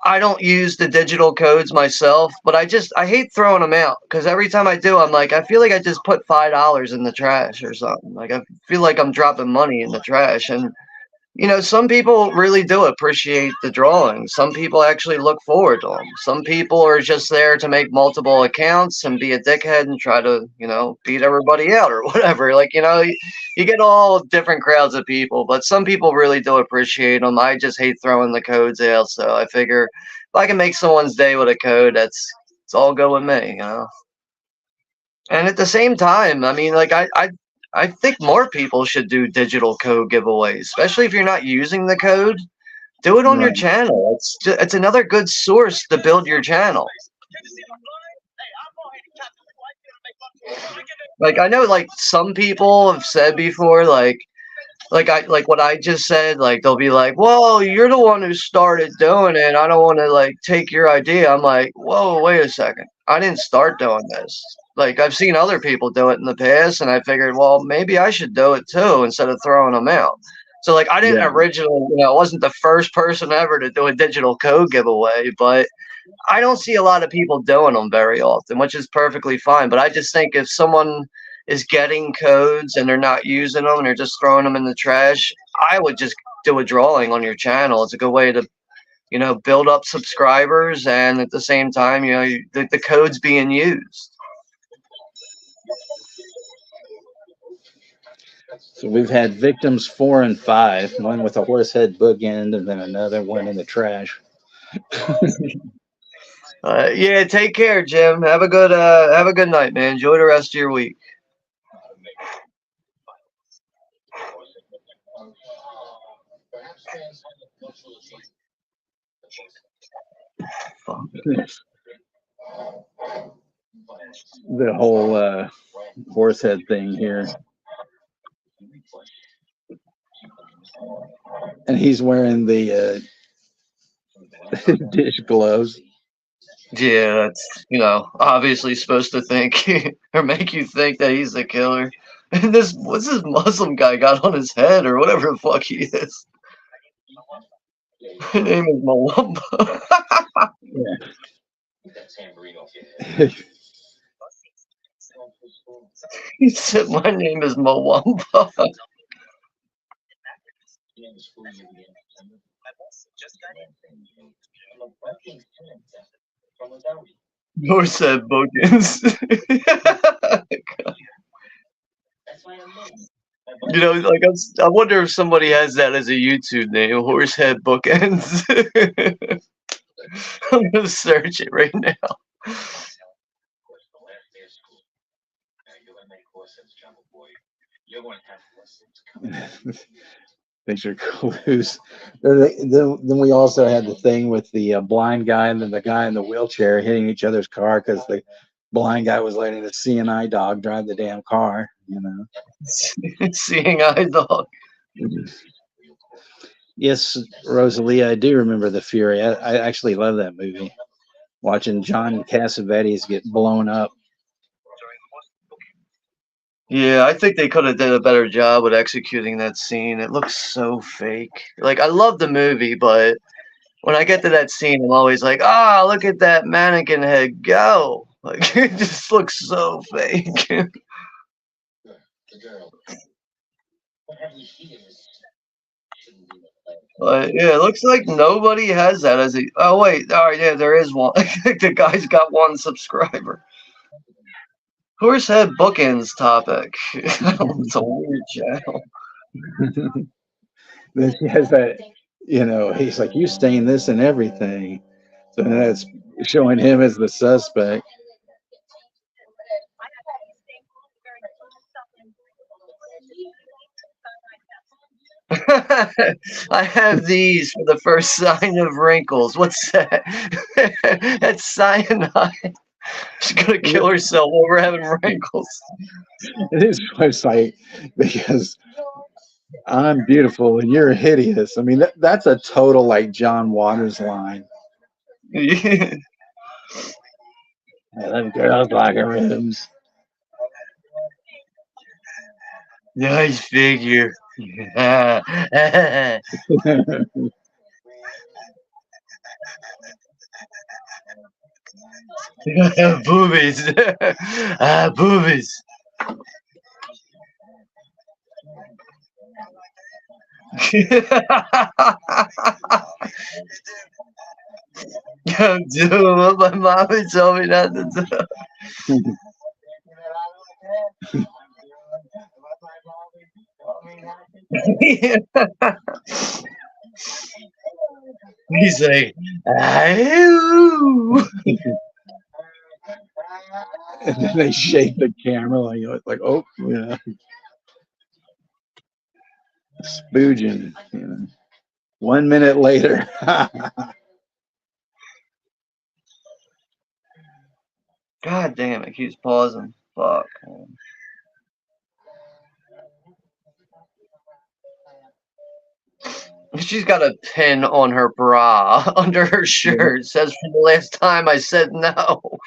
I don't use the digital codes myself, but I hate throwing them out because every time I do, I'm like, I feel like I just put $5 in the trash or something. Like I feel like I'm dropping money in the trash. And you know, some people really do appreciate the drawings. Some people actually look forward to them. Some people are just there to make multiple accounts and be a dickhead and try to, you know, beat everybody out or whatever. Like, you know, you get all different crowds of people, but some people really do appreciate them. I just hate throwing the codes out. So I figure if I can make someone's day with a code, it's all good with me, you know? And at the same time, I mean, like, I think more people should do digital code giveaways, especially if you're not using the code. Do it on your channel. It's another good source to build your channel. Like I know, like some people have said before, like what I just said. Like they'll be like, "Whoa, you're the one who started doing it. I don't want to like take your idea." I'm like, "Whoa, wait a second. I didn't start doing this." Like I've seen other people do it in the past, and I figured, well, maybe I should do it too instead of throwing them out. So like I didn't originally, you know, I wasn't the first person ever to do a digital code giveaway, but I don't see a lot of people doing them very often, which is perfectly fine. But I just think if someone is getting codes and they're not using them and they're just throwing them in the trash, I would just do a drawing on your channel. It's a good way to, you know, build up subscribers, and at the same time, you know, the code's being used. So we've had victims 4 and 5, one with a horse head bookend and then another one in the trash. Yeah, take care, Jim. Have a good night, man. Enjoy the rest of your week. The whole horse head thing here. And he's wearing the dish gloves. Yeah, that's, you know, obviously supposed to think or make you think that he's the killer. And what's this Muslim guy got on his head or whatever the fuck he is? Her name is Mwamba. He said, "My name is Mwamba." Horse head bookends. You know, like I wonder if somebody has that as a YouTube name, Horsehead Bookends. I'm gonna search it right now. These are clues. Then we also had the thing with the blind guy and then the guy in the wheelchair hitting each other's car because the blind guy was letting the CNI dog drive the damn car. You know. Seeing eye dog. Yes, Rosalie, I do remember The Fury. I actually love that movie. Watching John Cassavetes get blown up. Yeah, I think they could have did a better job with executing that scene. It looks so fake. Like I love the movie, but when I get to that scene, I'm always like, "Ah, look at that mannequin head go!" Like it just looks so fake. But yeah, it looks like nobody has that as a. Oh wait, all right, yeah, there is one. I think the guy's got one subscriber. Horsehead Bookends topic. It's a weird channel. Then he has that, you know, he's like, you stain this and everything. So that's showing him as the suspect. I have these for the first sign of wrinkles. What's that? That's cyanide. She's gonna kill herself over having wrinkles. It is website because I'm beautiful and you're hideous. I mean, that's a total like John Waters line. Yeah. I love girls locker rooms. Nice figure. Boobies. Boobies. I'm doing what my mommy told me not to do. He's like, "Ahoo." And then they shake the camera like oh yeah, spooging. You know. 1 minute later. God damn it, keeps pausing. Fuck. Man. She's got a pin on her bra under her shirt. It says from the last time I said no.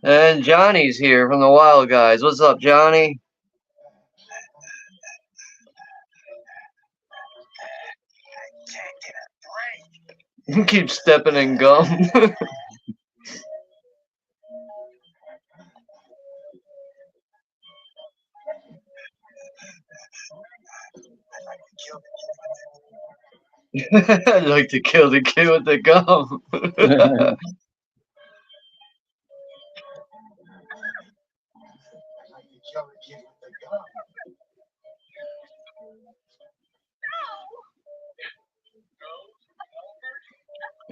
And Johnny's here from the Wild Guys. What's up, Johnny? You keep stepping in gum. I'd like to kill the kid with the gum.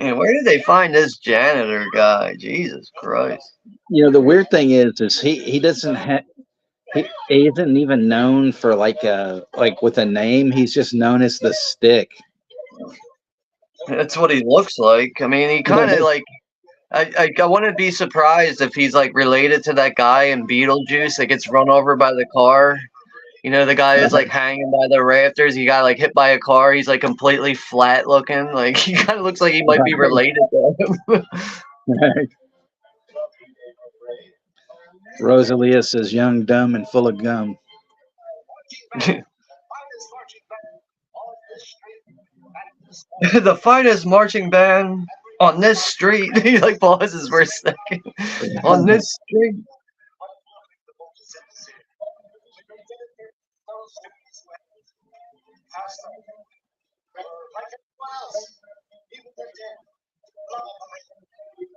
And where did they find this janitor guy? Jesus Christ. You know, the weird thing is he doesn't have he isn't even known for like with a name. He's just known as the Stick. That's what he looks like. I mean, he kind of like. I wouldn't be surprised if he's like related to that guy in Beetlejuice that gets run over by the car. You know, the guy is like hanging by the rafters. He got like hit by a car. He's like completely flat looking. Like he kind of looks like he might be related to him. Rosalia says, "Young, dumb, and full of gum." The finest marching band on this street. He like pauses for a second. On this street.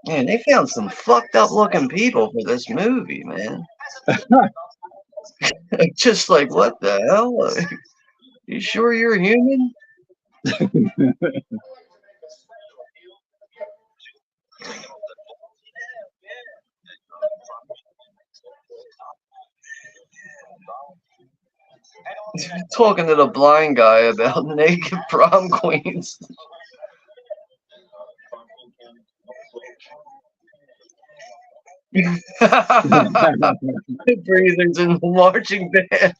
Man, they found some fucked up looking people for this movie, man. Just like, what the hell? You sure you're human? Talking to the blind guy about naked prom queens. Breathers in the marching band.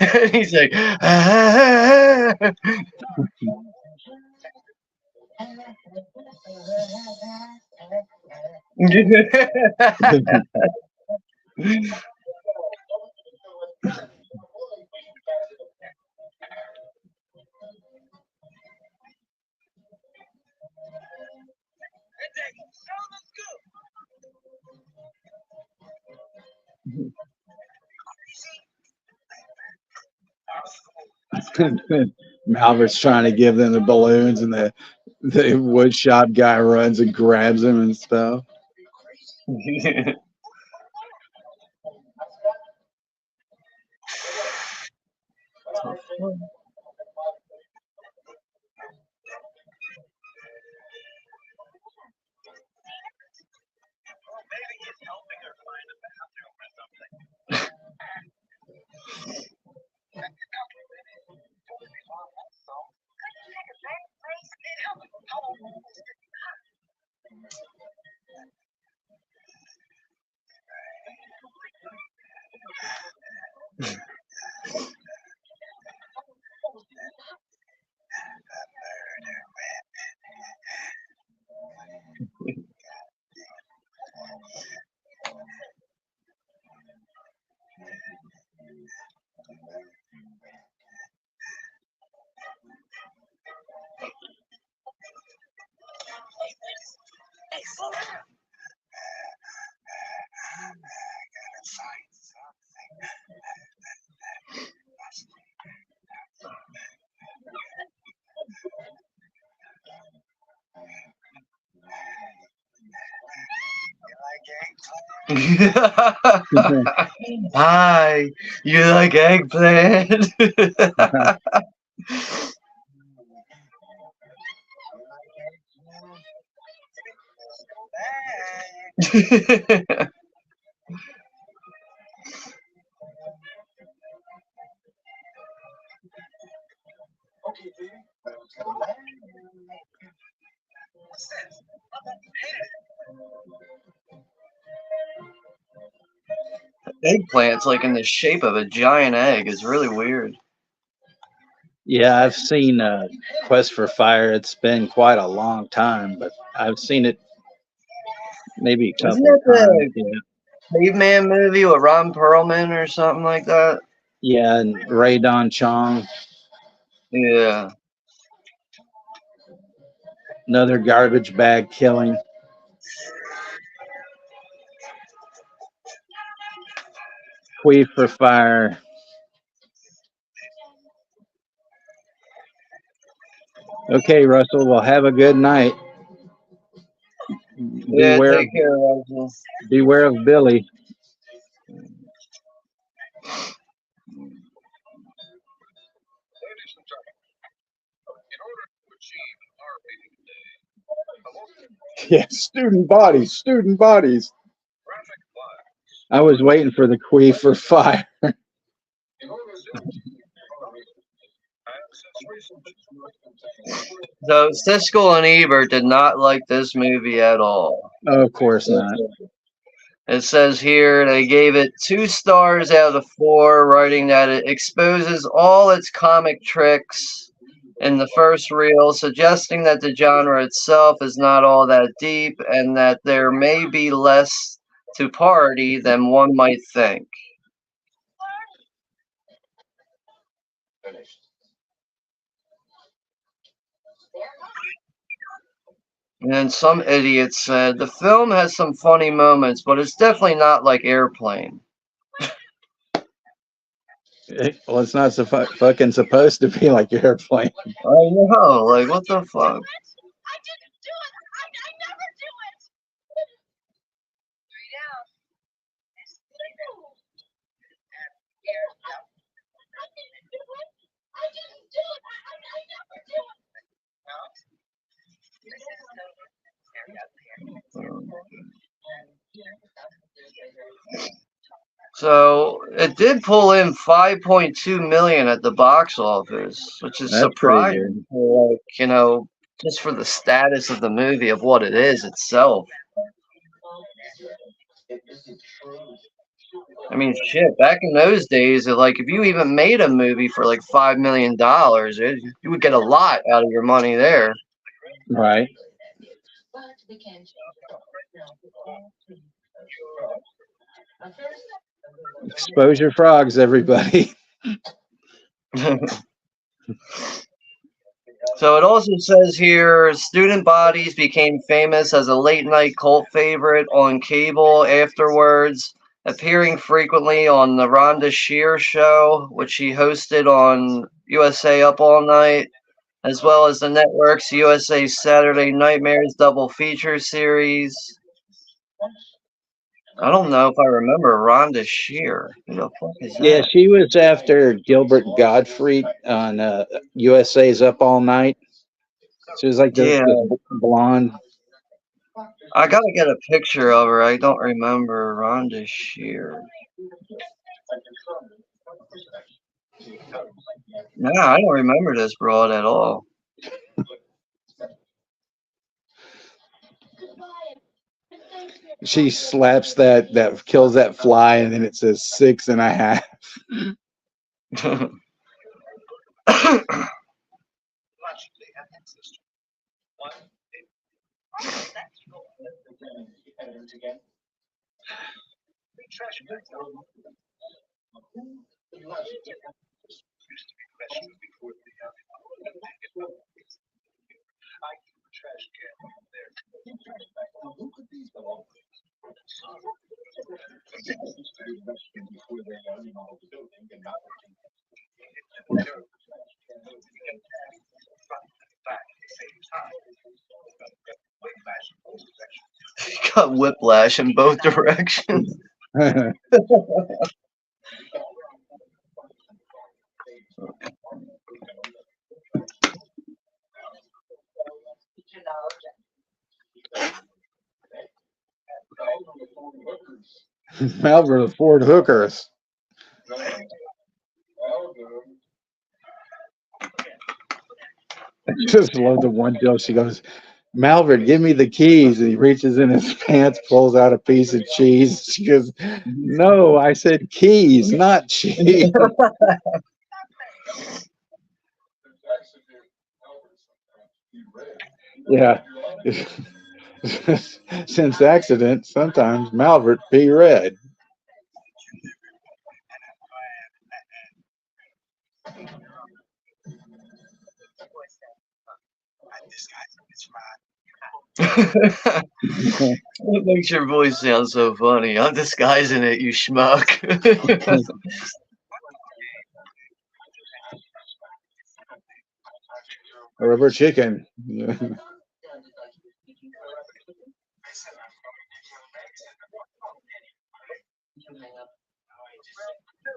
And he's like, ah. Malvert's trying to give them the balloons, and the woodshop guy runs and grabs him and stuff. Hi, you like eggplant? Eggplant's like in the shape of a giant egg. It's really weird. Yeah, I've seen Quest for Fire. It's been quite a long time, but I've seen it maybe a Isn't couple of that times. the Caveman movie with Ron Perlman or something like that? Yeah, and Ray Don Chong, Yeah. another garbage bag killing. Quest for Fire. Okay, Russell. Well, have a good night. Yeah, take care, Russell. Beware of Billy. Ladies and gentlemen, in order to achieve an R rating today, a motion Yeah, student bodies, student bodies. I was waiting for the queef for fire. So Siskel and Ebert did not like this movie at all. Oh, of course not. It says here they gave it 2 stars out of 4, writing that it exposes all its comic tricks in the first reel, suggesting that the genre itself is not all that deep and that there may be less to parody than one might think. And then some idiot said, the film has some funny moments, but it's definitely not like Airplane. Well, it's not so fucking supposed to be like Airplane. I know, like, what the fuck? So it did pull in 5.2 million at the box office, which is That's pretty surprising. For, like, you know, just for the status of the movie of what it is itself. I mean, shit. Back in those days, like if you even made a movie for like $5 million, you would get a lot out of your money there. Right. Exposure frogs, everybody. So it also says here, Student Bodies became famous as a late-night cult favorite on cable afterwards, appearing frequently on the Rhonda Shear Show, which she hosted on USA Up All Night, as well as the network's USA Saturday Nightmares double feature series. I don't know if I remember Rhonda Shear. Who the fuck is that? Yeah, she was after Gilbert Gottfried on USA's Up All Night. She was like the blonde. I gotta get a picture of her. I don't remember Rhonda Shear. Nah, I don't remember this broad at all. She slaps that kills that fly, and then it says 6.5. Got whiplash in both directions. Malvern, the Ford Hookers. I just love the one joke. She goes, Malvern, give me the keys. And he reaches in his pants, pulls out a piece of cheese. She goes, no, I said keys, not cheese. Yeah. Since accident, sometimes Malvert be red. What makes your voice sound so funny? I'm disguising it, you schmuck. Rubber chicken.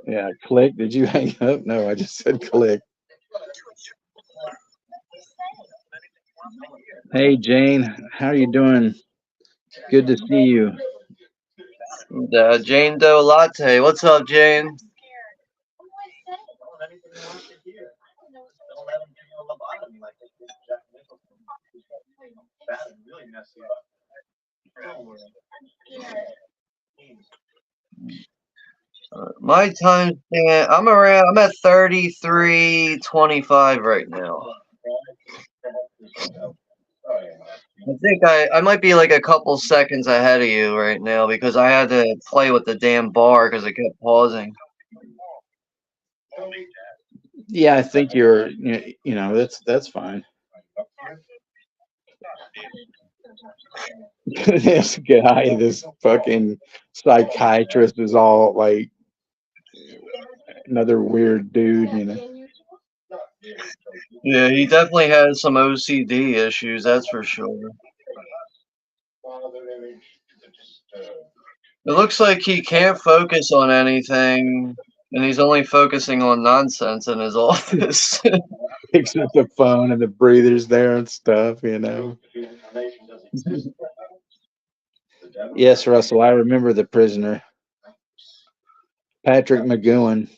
Yeah, click. Did you hang up? No, I just said click. Hey, Jane. How are you doing? Good to see you. Jane Doe Latte. What's up, Jane? My time span, I'm at 33:25 right now. I think I might be like a couple seconds ahead of you right now because I had to play with the damn bar because it kept pausing. Yeah, I think you're. That's fine. This guy, this fucking psychiatrist, is all like another weird dude. Yeah, he definitely has some OCD issues, that's for sure. It looks like he can't focus on anything, and he's only focusing on nonsense in his office. Picks up the phone and the breather's there and stuff. Yes, Russell, I remember The Prisoner. Patrick McGowan.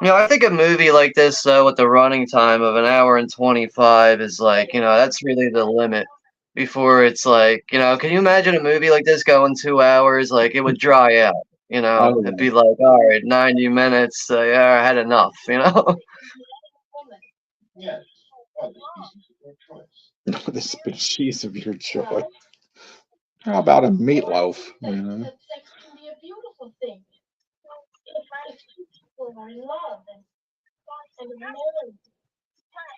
I think a movie like this, with the running time of an hour and 25 is like, that's really the limit before it's like, can you imagine a movie like this going 2 hours? Like, it would dry out, Oh, it'd be like, all right, 90 minutes, yeah, I had enough. the species of your choice. How about a meatloaf? Sex can be a beautiful thing. If people are in love and married,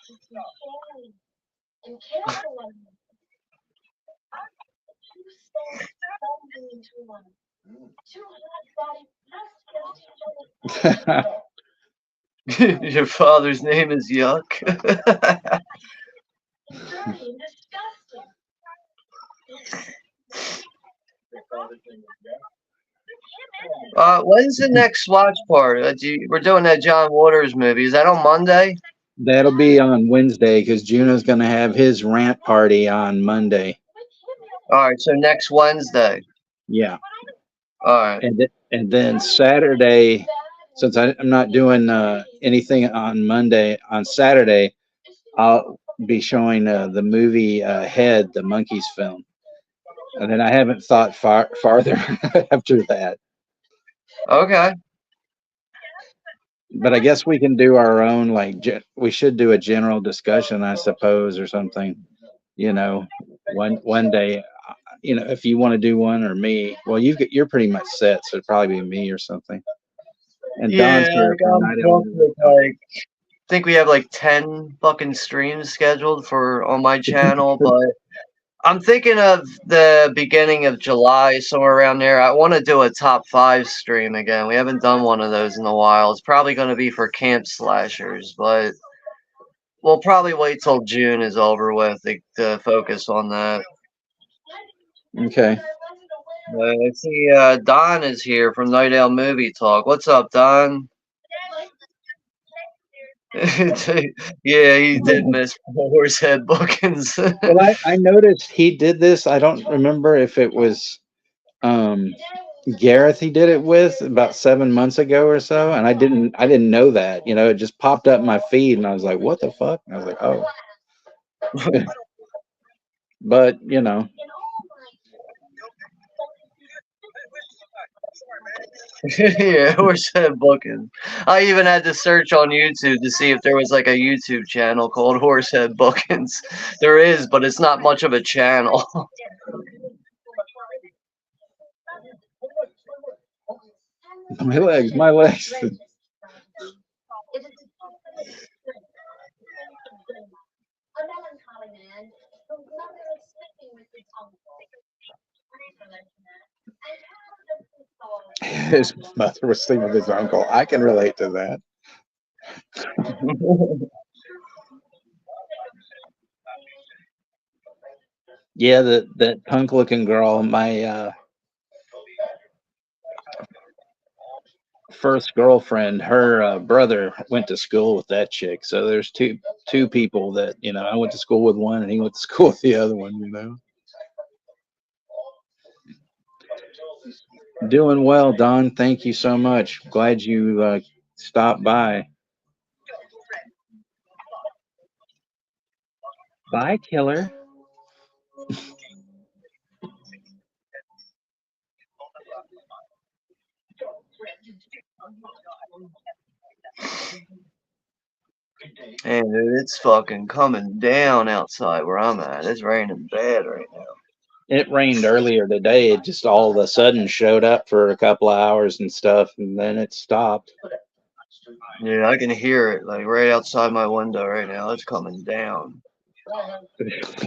and caring and care for one another. Two souls bonding into one. Two hot bodies must kiss each other. Your father's name is Yuck. Dirty and disgusting. When's the next watch party? We're doing that John Waters movie. Is that on Monday? That'll be on Wednesday because Juno's going to have his rant party on Monday. All right, so next Wednesday. Yeah. All right. And then Saturday, since I'm not doing anything on Monday, on Saturday, I'll be showing the movie Head, the Monkeys film. And then I haven't thought farther after that. Okay. But I guess we can do our own, we should do a general discussion, I suppose, or something, one day, if you want to do one or me. Well, you're pretty much set, so it'd probably be me or something. And Don's here for Night Elm. I think we have like 10 fucking streams scheduled on my channel, but I'm thinking of the beginning of July, somewhere around there. I want to do a top 5 stream again. We haven't done one of those in a while. It's probably going to be for Camp Slashers, but we'll probably wait till June is over with to focus on that. Okay. I see Don is here from Night Owl Movie Talk. What's up, Don? Yeah, he did miss Horsehead Bookings. Well, I noticed he did this. I don't remember if it was Gareth he did it with about 7 months ago or so, and I didn't know that. It just popped up in my feed, and I was like, "What the fuck?" And I was like, "Oh." But Yeah, Horsehead Bookings. I even had to search on YouTube to see if there was like a YouTube channel called Horsehead Bookings. There is, but it's not much of a channel. my legs. His mother was sleeping with his uncle. I can relate to that. Yeah, that punk looking girl, my first girlfriend, her brother went to school with that chick. So there's two people that, I went to school with one and he went to school with the other one. Doing well, Don. Thank you so much. Glad you stopped by. Bye, killer. And dude, it's fucking coming down outside where I'm at. It's raining bad right now. It rained earlier today. It just all of a sudden showed up for a couple of hours and stuff, and then it stopped. Yeah, I can hear it like right outside my window right now. It's coming down.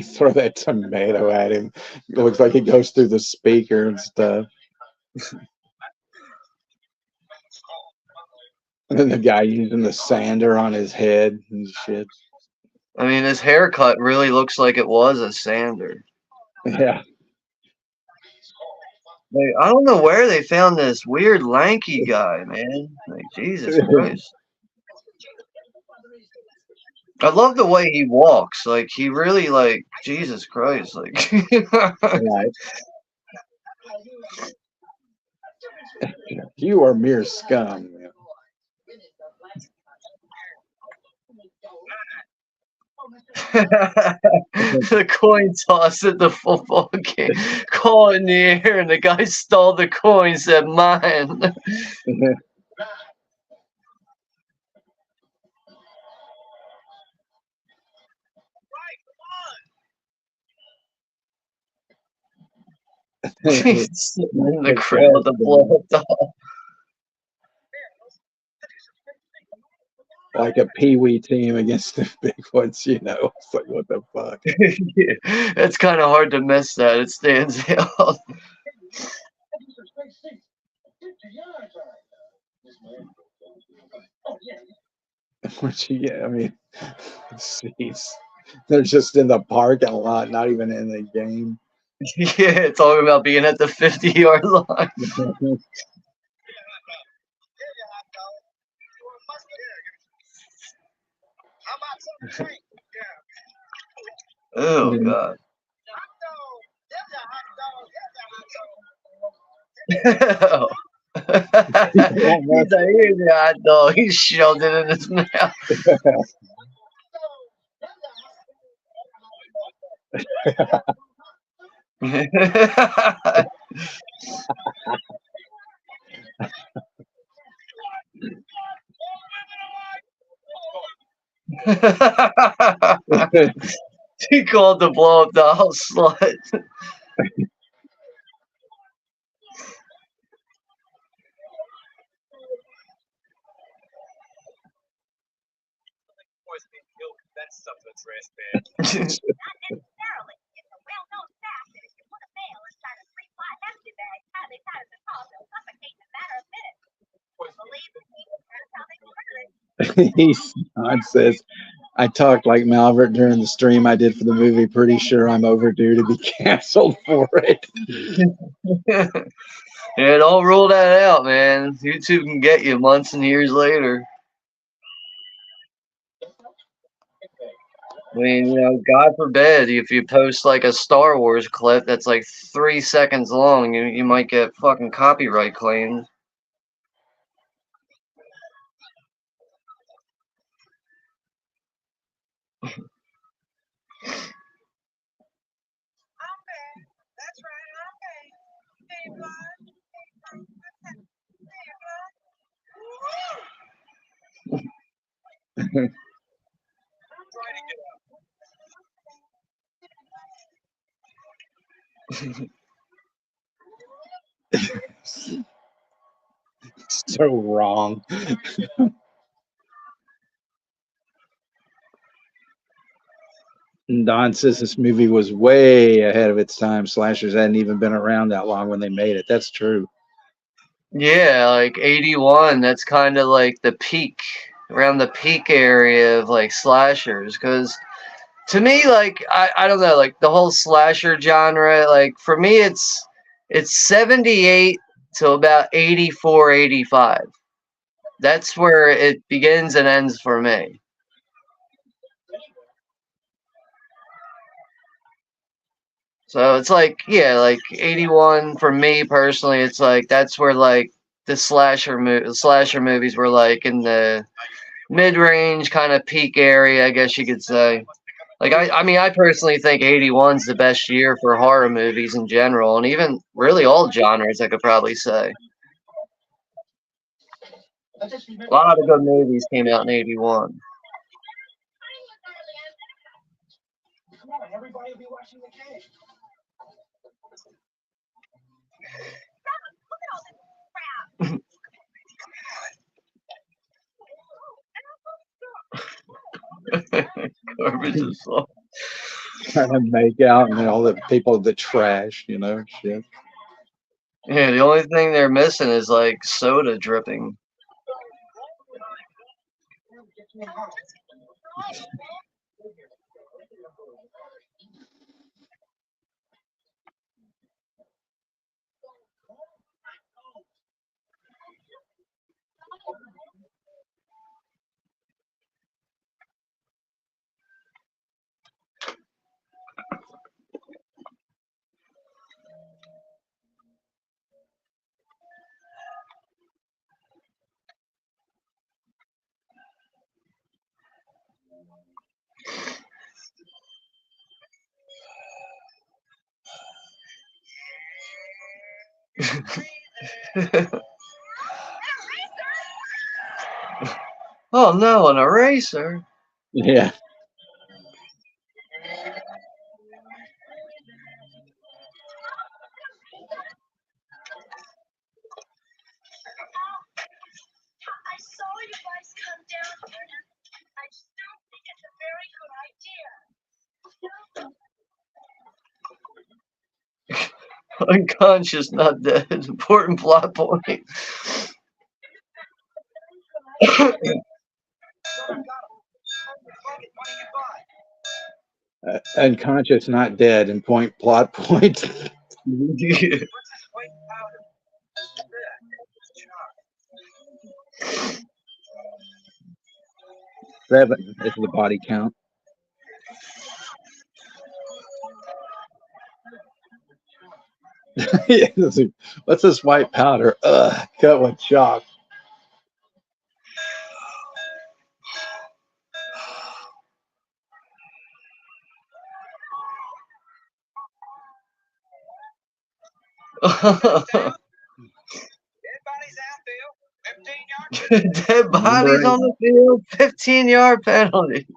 Throw that tomato at him. It looks like it goes through the speaker and stuff. And then the guy using the sander on his head and shit. I mean, his haircut really looks like it was a sander. Yeah. Like, I don't know where they found this weird lanky guy, man. Like, Jesus Christ. I love the way he walks. Like, he really, like, Jesus Christ. Like, Right. You are mere scum. Man. The coin toss at the football game, call in the air, and the guy stole the coin, said mine. He's sitting in the crowd to blow up the hall. Like a peewee team against the big ones, It's like, what the fuck? Yeah, it's kind of hard to miss that. It stands out. I mean, seats. They're just in the parking lot, not even in the game. Yeah, talking about being at the 50-yard line. Oh, God. He's like, here's the hot dog. He shoved it in his mouth. He called to blow up the house slut. Sean says, I talked like Malvert during the stream I did for the movie. Pretty sure I'm overdue to be canceled for it. Yeah, don't rule that out, man. YouTube can get you months and years later. I mean, God forbid if you post like a Star Wars clip that's like 3 seconds long, you might get fucking copyright claims. So wrong. Don says this movie was way ahead of its time. Slashers hadn't even been around that long when they made it. That's true. Yeah, like 81, that's kind of like the peak, around the peak area of like slashers, because to me, like I don't know, like the whole slasher genre, like for me it's 78 to about 84, 85. That's where it begins and ends for me. So it's like, yeah, like 81 for me personally, it's like that's where like the slasher movies were like in the mid-range kind of peak area, I guess you could say. Like I mean I personally think 81's the best year for horror movies in general, and even really all genres I could probably say. A lot of good movies came out in 81. Come on, everybody will be watching the game. Garbage is so. Trying to make out and all the people, the trash, shit. Yeah, the only thing they're missing is like soda dripping. Oh no, an eraser. Yeah. I saw you guys come down here, and I just don't think it's a very good idea. Unconscious, not dead. Important plot point. Unconscious, not dead, and plot point. Seven is the body count. Yeah, what's this white powder? Cut with chalk. Dead bodies on the field, 15-yard penalty.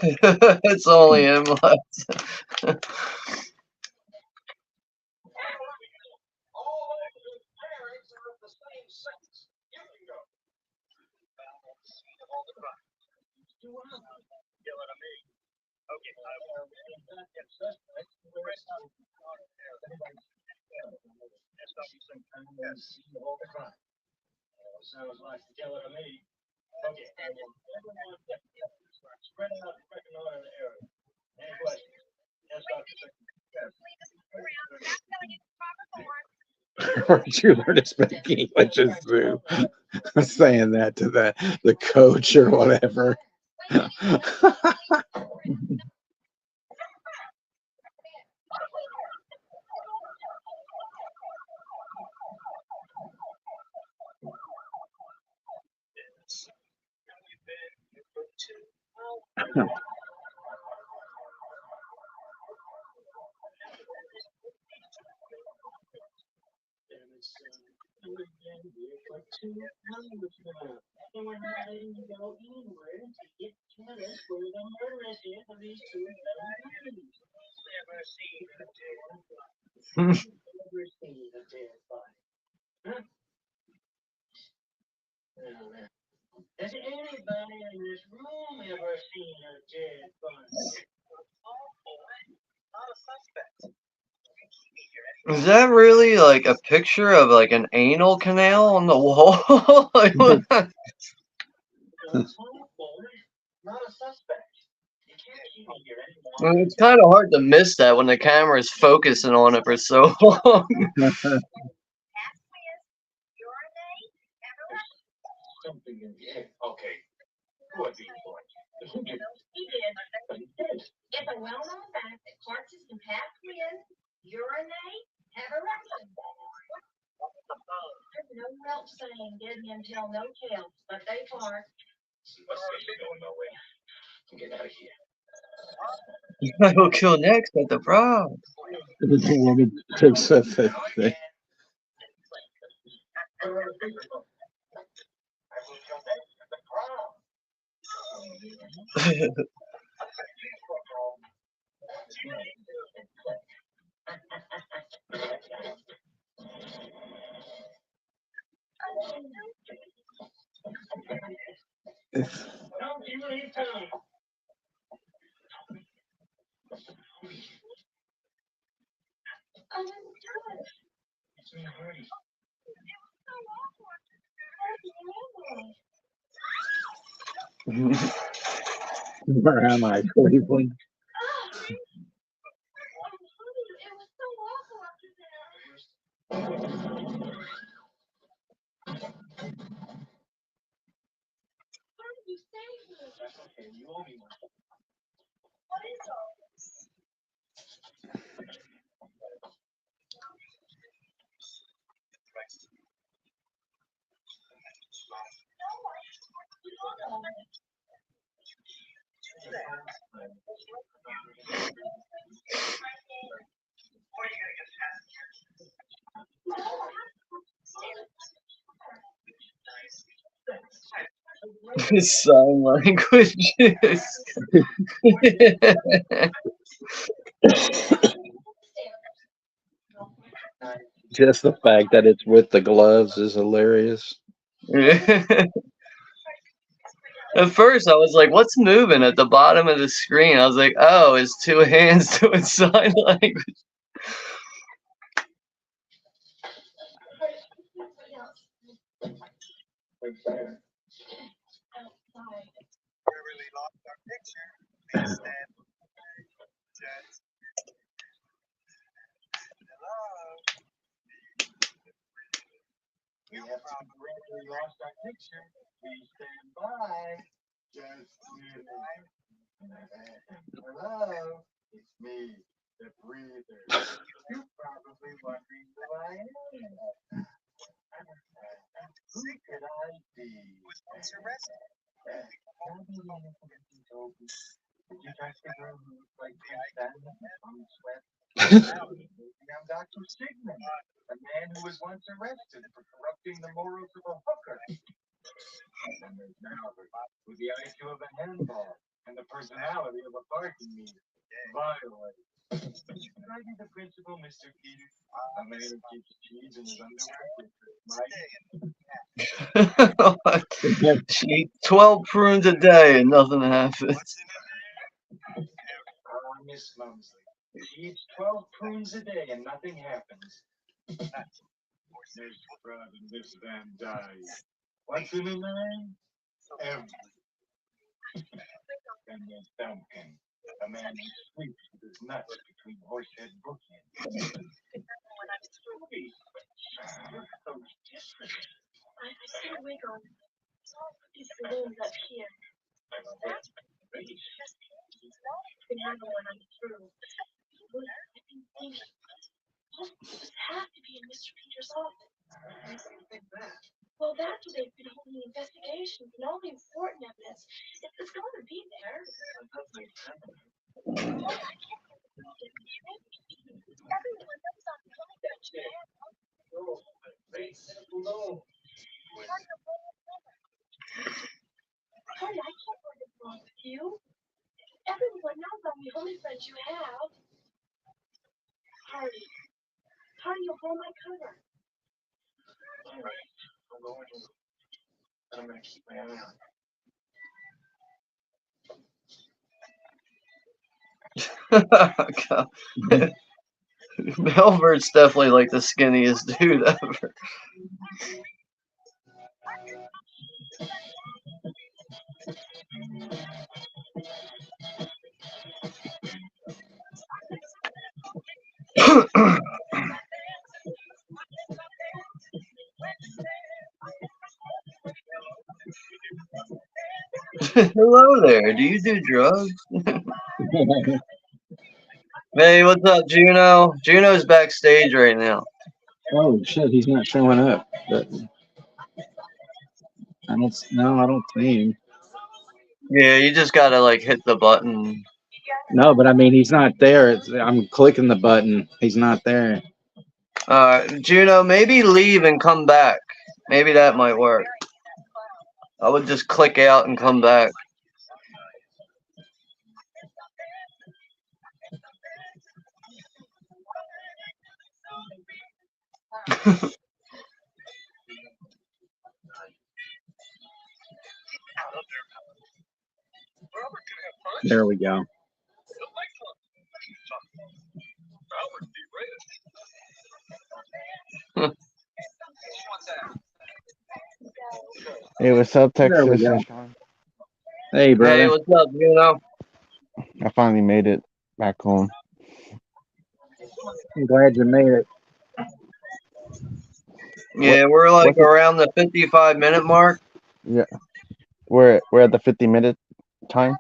It's only him left. Sounds like you yell at me. Okay. Everyone spread out and reconnoiter the area. Any questions? Yes, Dr. Where'd you learn to speak English at zoo? Saying that to the coach or whatever. can be for 200 now. And we're not letting you go anywhere until you tell us where the murderers is of these two young ladies. Never seen a dead body. Never seen a dead body. Huh? Now, has anybody in this room ever seen a dead body? Not a suspect. Is that really like a picture of like an anal canal on the wall? Like, what? Not a suspect. You can't keep me here I anymore. mean, it's kind of hard to miss that when the camera is focusing on it for so long. Something in the air. Okay. Who are these boys? Who did it? He did. But he did. It's a well-known fact that corpses can pass wind, urinate, have erections. There's no Welch saying dead men tell no tales, but they fart. What's this going nowhere? Get out of here. I will kill next at the prom. The woman picks up that thing. I will come back to the prom. Don't you leave town. I didn't do it. It's me, Bertie. Where am I, Cleveland? It was so awful up there. How did you save me? That's okay. You owe me one. What is all this? Sign languages. Just the fact that it's with the gloves is hilarious. At first, I was like, "What's moving at the bottom of the screen?" I was like, "Oh, it's two hands doing sign language." We really lost our picture. We have temporarily lost our picture. Please stand by. Just hello, it's me, the breather. You're probably wondering who I am. Who could I be? What's arrested? Did you touch the girl who looked like Prince Diamond from Sweat? I'm Dr. Sigmund, a man who was once arrested for corrupting the morals of a hooker. And there's Albert, with the IQ of a handball and the personality of a parking meter. Violet. Should I be the principal, Mr. Peters? A man who keeps cheese in his underwear? She eats 12 prunes a day and nothing happens. Miss Mumsley. She eats 12 prunes a day and nothing happens. There's Brad and Miss Van Dyke. What's in the name? Every. And there's Duncan, a man who sleeps with his nuts between horsehead bookends. Scooby, you're so different. I see a wig on. These balloons up here. That's pretty. You can have it when I'm through. I've been thinking. This has to be in Mr. Peters' office. Why do you think that? Well, that's what they've been holding investigations and all the important evidence. It's going to be there. Everyone knows I'm Oh, face. No. Hurry. Hurry, you'll blow my cover. All right, I'm going in. And I'm gonna keep my eye on God. Melbert's definitely like the skinniest dude ever. Hello there. Do you do drugs? Hey, what's up, Juno? Juno's backstage right now. Oh shit, he's not showing up. But I don't see him. Yeah, you just gotta like hit the button. No, but I mean he's not there. I'm clicking the button. He's not there. Juno, maybe leave and come back. Maybe that might work. I would just click out and come back. There we go. Hey, what's up, There we Texas go. and Sean? Hey, brother. Hey, what's up, Juno? I finally made it back home. I'm glad you made it. Yeah, we're like what's it- around the 55-minute mark. Yeah, we're at the 50-minute time.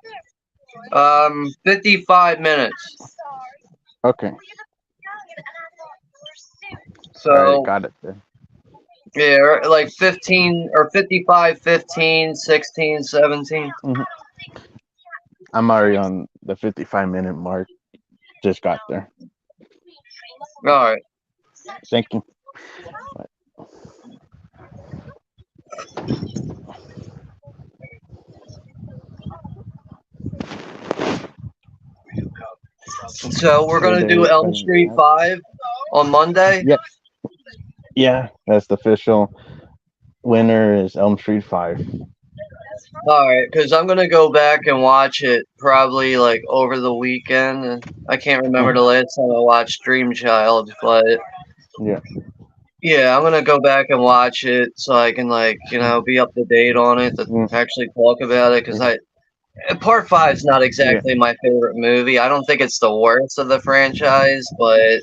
55 minutes. Okay, So alright, got it there. yeah, like 15 or 55, 15, 16, 17. I'm already on the 55-minute mark. Just got there. All right. Thank you. So we're gonna do Elm Street 5 on Monday. Yeah. Yeah, that's the official winner is Elm Street 5. All right, because I'm gonna go back and watch it probably like over the weekend. And I can't remember the last time I watched Dream Child, but Yeah. yeah, I'm gonna go back and watch it so I can like be up to date on it to actually talk about it. Because Part 5 is not exactly my favorite movie. I don't think it's the worst of the franchise, but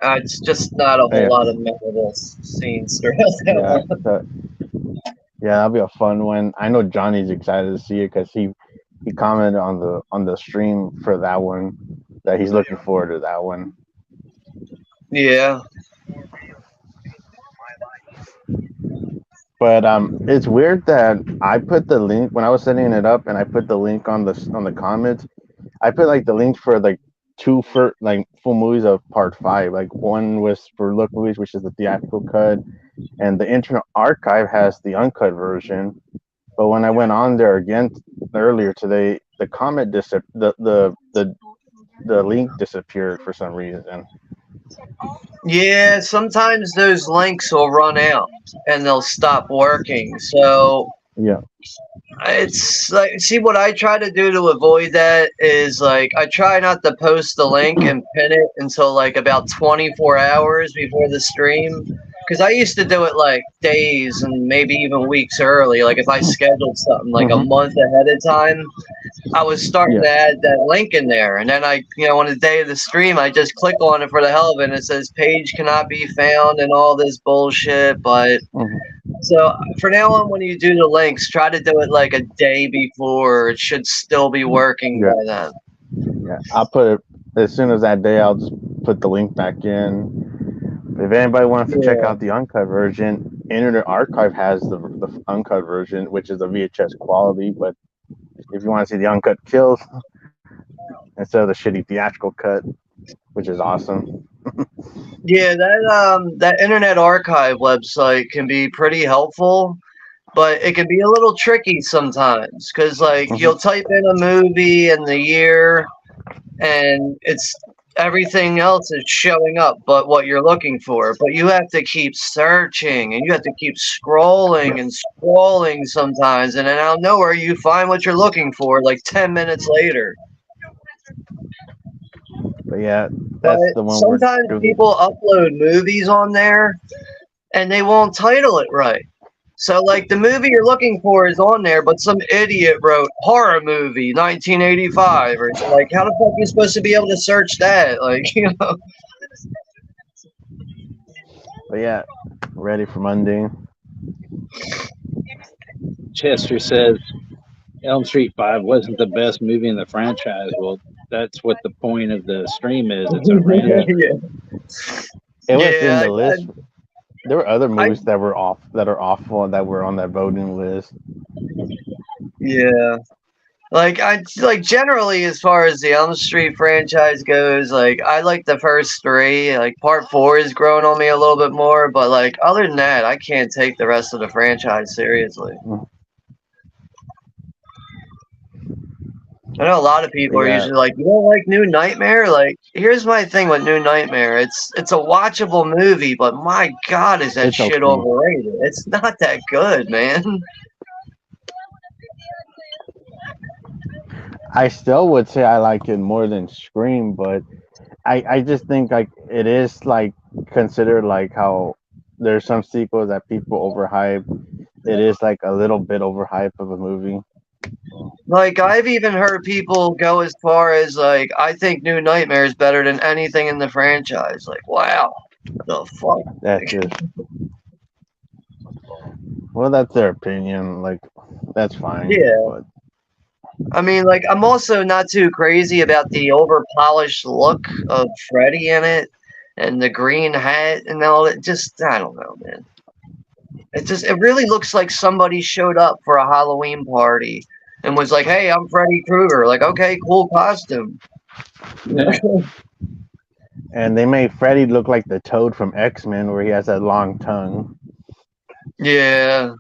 it's just not a whole lot of memorable scenes throughout that one. Yeah, that'll be a fun one. I know Johnny's excited to see it because he commented on the stream for that one that he's looking forward to that one. Yeah. But it's weird that I put the link when I was setting it up, and I put the link on the comments. I put like the link for like two for like full movies of Part 5. Like one was for Look Movies, which is the theatrical cut, and the Internet Archive has the uncut version. But when I went on there again earlier today, the comment the link disappeared for some reason. Yeah, sometimes those links will run out and they'll stop working. So yeah, it's like, see, what I try to do to avoid that is like I try not to post the link and pin it until like about 24 hours before the stream. Because I used to do it like days and maybe even weeks early. Like if I scheduled something like a month ahead of time, I was starting to add that link in there. And then on the day of the stream, I just click on it for the hell of it. And it says page cannot be found and all this bullshit. But so for now on, when you do the links, try to do it like a day before. It should still be working by then. Yeah, I'll put it as soon as that day. I'll just put the link back in. If anybody wants to check out the uncut version, Internet Archive has the uncut version, which is the VHS quality. But if you want to see the uncut kills instead of the shitty theatrical cut, which is awesome. Yeah, that Internet Archive website can be pretty helpful, but it can be a little tricky sometimes because like you'll type in a movie and the year, and everything else is showing up but what you're looking for. But you have to keep searching and you have to keep scrolling and scrolling sometimes, and then out of nowhere you find what you're looking for like 10 minutes later. But yeah, But that's the one we're sometimes doing. people upload movies on there and they won't title it right. So, like, the movie you're looking for is on there, but some idiot wrote horror movie 1985 or like, how the fuck are you supposed to be able to search that? Like, you know. But yeah, ready for Monday. Chester says Elm Street 5 wasn't the best movie in the franchise. Well, that's what the point of the stream is. It's a random. It was in Yeah, the list. There were other movies that were awful that were on that voting list. Yeah. Like generally as far as the Elm Street franchise goes, like I like the first three. Like part 4 is growing on me a little bit more, but like other than that, I can't take the rest of the franchise seriously. I know a lot of people are Yeah. usually like, you don't like New Nightmare? Like, here's my thing with New Nightmare. It's a watchable movie, but my God, is that It's shit okay. overrated? It's not that good, man. I still would say I like it more than Scream, but I just think like it is like considered like how there's some sequels that people overhype. It is like a little bit overhyped of a movie. Like, I've even heard people go as far as like, I think New Nightmare is better than anything in the franchise. Like, wow, the fuck. That's just well, that's their opinion. Like, that's fine. Yeah. But I mean, like, I'm also not too crazy about the over-polished look of Freddy in it and the green hat and all that. Just, I don't know, man. It really looks like somebody showed up for a Halloween party and was like, hey, I'm Freddy Krueger. Like, okay, cool costume. and they made Freddy look like the Toad from X-Men, where he has that long tongue. Yeah.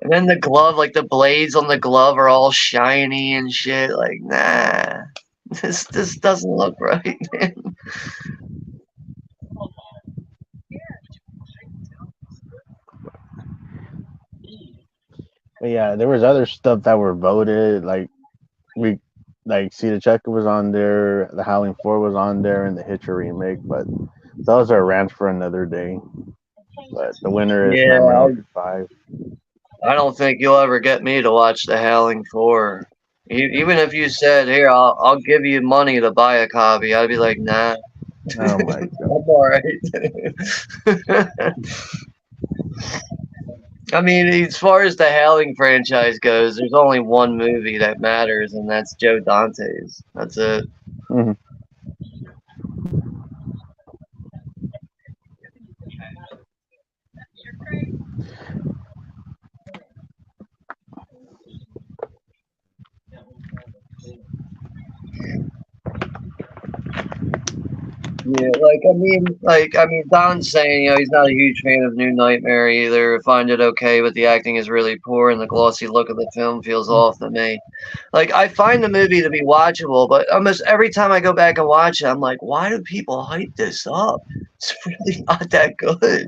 And then the glove, like the blades on the glove are all shiny and shit. Like, nah, this doesn't look right, man. But yeah, there was other stuff that were voted. Like See the Checker was on there, the Howling 4 was on there, and the Hitcher remake. But those are rants for another day. But the winner is Yeah, Nightmare 5. I don't think you'll ever get me to watch The Howling 4. Even if you said, here, I'll give you money to buy a copy, I'd be like, nah. Oh my God. I'm alright. I mean, as far as the Howling franchise goes, there's only one movie that matters, and that's Joe Dante's. That's it. Mhm. Yeah, I mean, Don's saying, you know, he's not a huge fan of New Nightmare either. Find it okay, but the acting is really poor, and the glossy look of the film feels off to me. Like, I find the movie to be watchable, but almost every time I go back and watch it, I'm like, why do people hype this up? It's really not that good.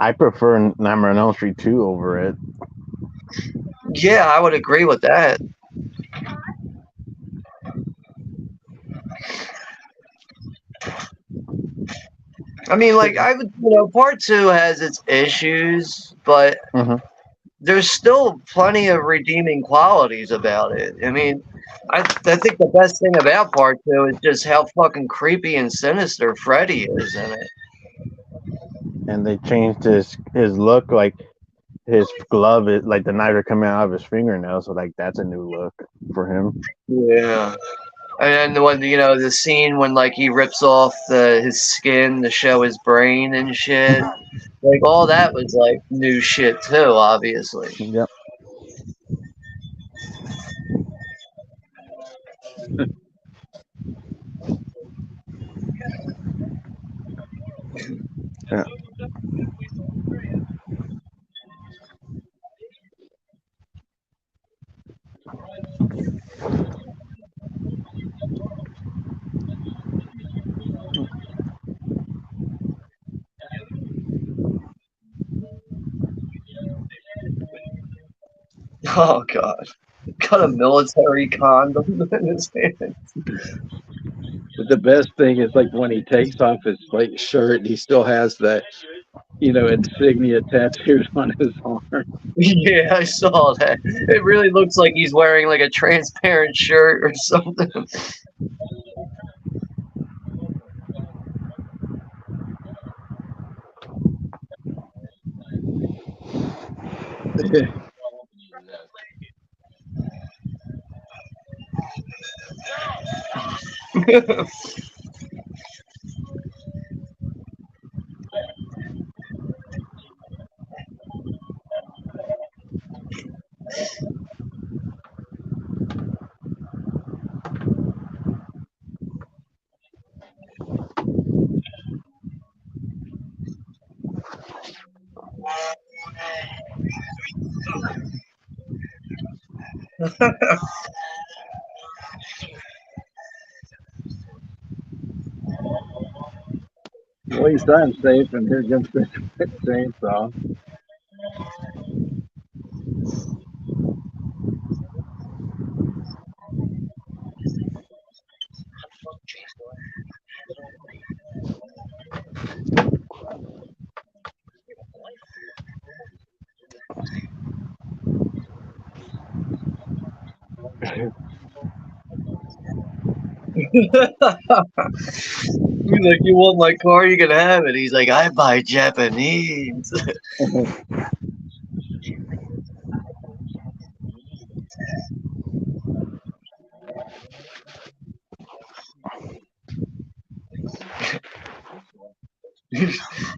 I prefer Nightmare on Elm Street 2 over it. Yeah, I would agree with that. I mean, like, part 2 has its issues, but there's still plenty of redeeming qualities about it. I mean, I think the best thing about part 2 is just how fucking creepy and sinister Freddy is in it. And they changed his look, like his glove is like the knives are coming out of his fingernails, so like that's a new look for him. Yeah. And then when the scene when like he rips off his skin to show his brain and shit, like all that was like new shit too, obviously. Yep. Yeah. Oh God. Got a military condom in his hand. But the best thing is like when he takes off his like shirt, he still has that, insignia tattooed on his arm. Yeah, I saw that. It really looks like he's wearing like a transparent shirt or something. At least I'm safe, and here comes the chainsaw. He's like, you want my car? You can have it. He's like, I buy Japanese.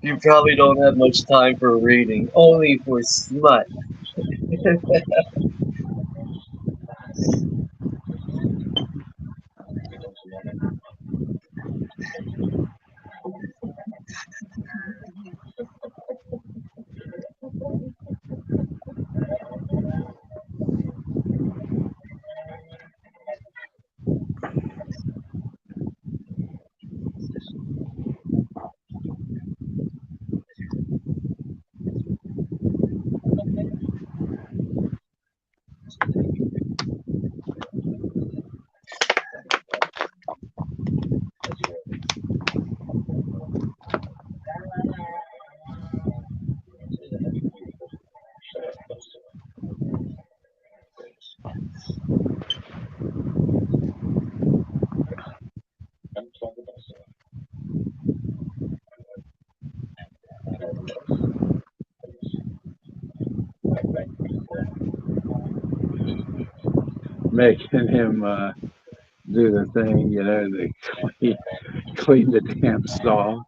You probably don't have much time for reading, only for smut. Making him do the thing, to clean the damn saw.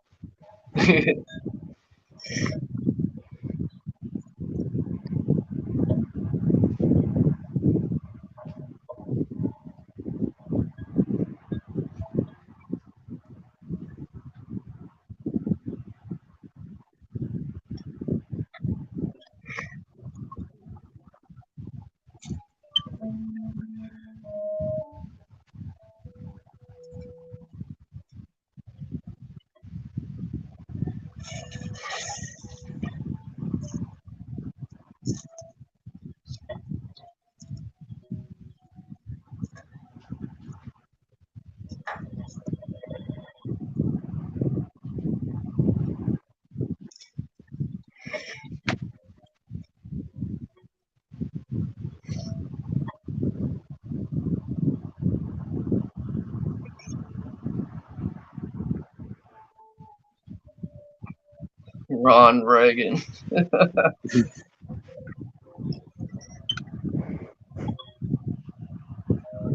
Ron Reagan.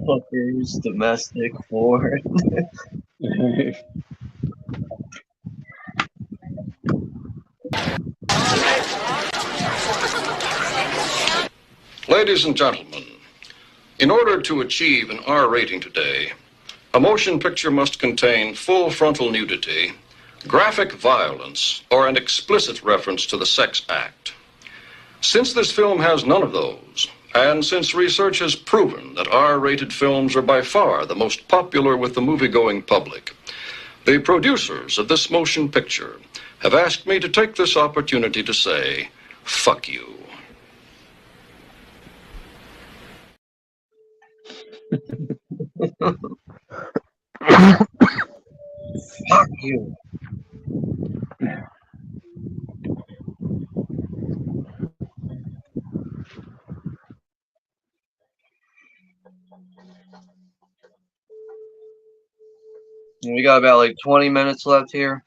Hookers, domestic, foreign. Ladies and gentlemen, in order to achieve an R rating today, a motion picture must contain full frontal nudity, graphic violence, or an explicit reference to the sex act. Since this film has none of those, and since research has proven that R-rated films are by far the most popular with the movie-going public, the producers of this motion picture have asked me to take this opportunity to say, fuck you. Fuck you. We got about like 20 minutes left here.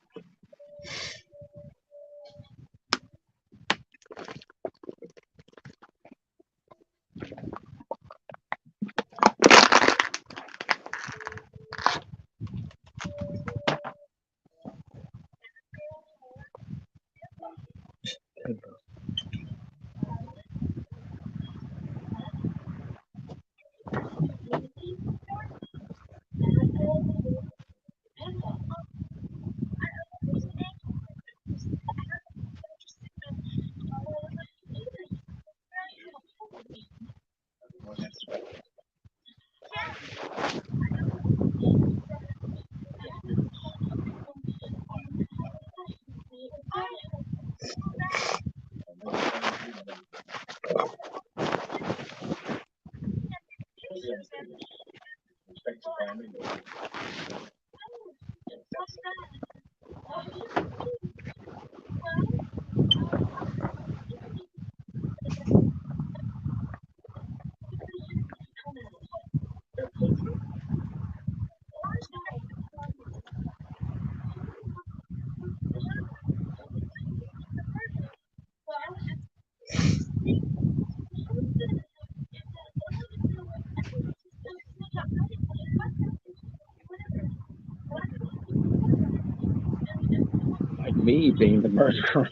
Like me being the murderer.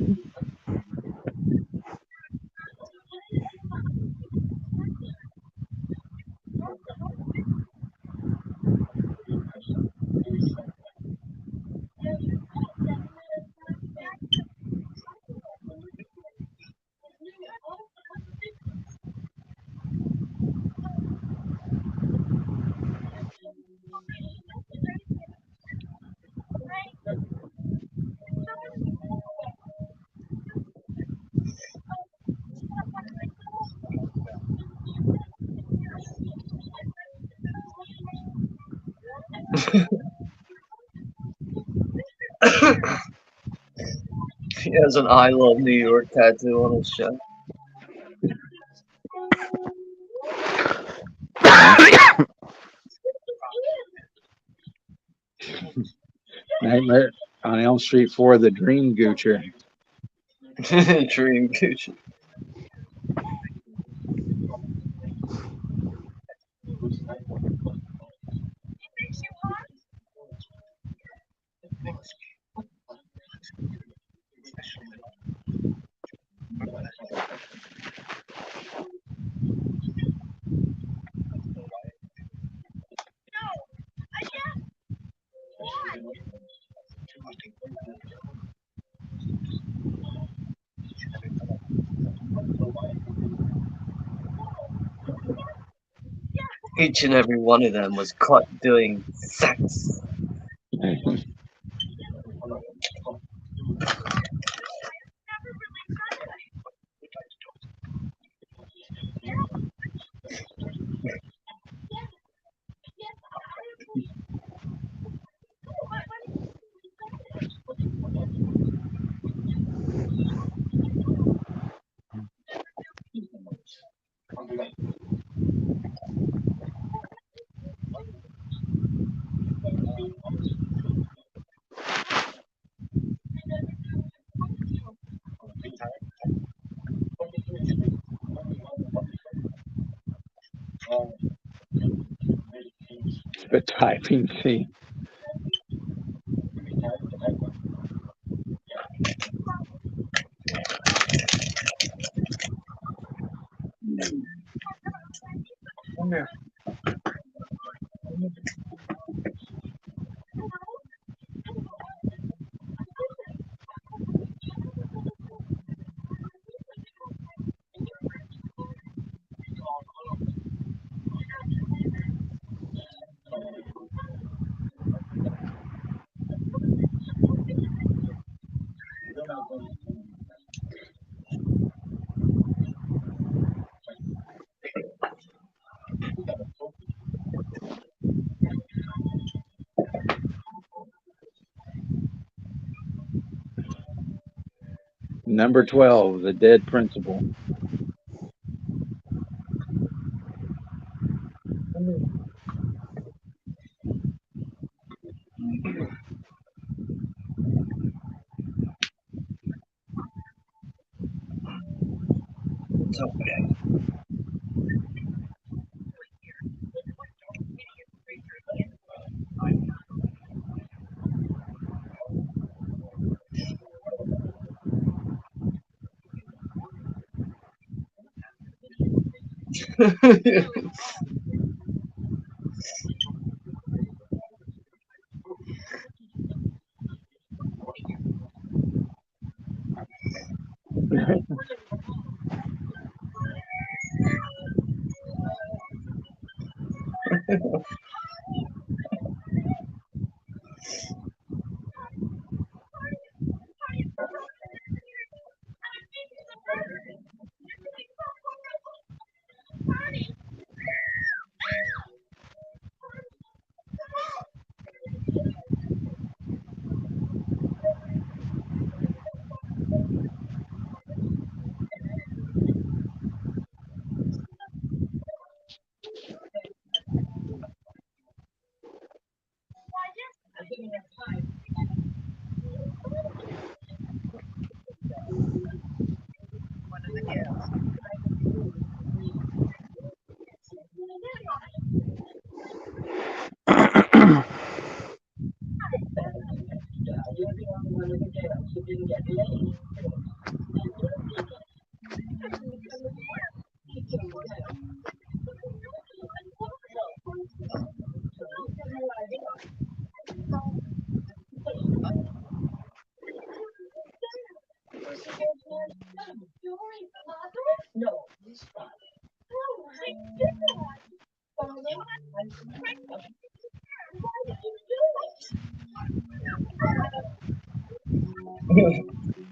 He has an I Love New York tattoo on his chest. Nightmare on Elm Street 4, the Dream Goocher. Dream Gucci. Each and every one of them was caught doing sex. The typing scene. Number 12, The Dead Principal. It's okay.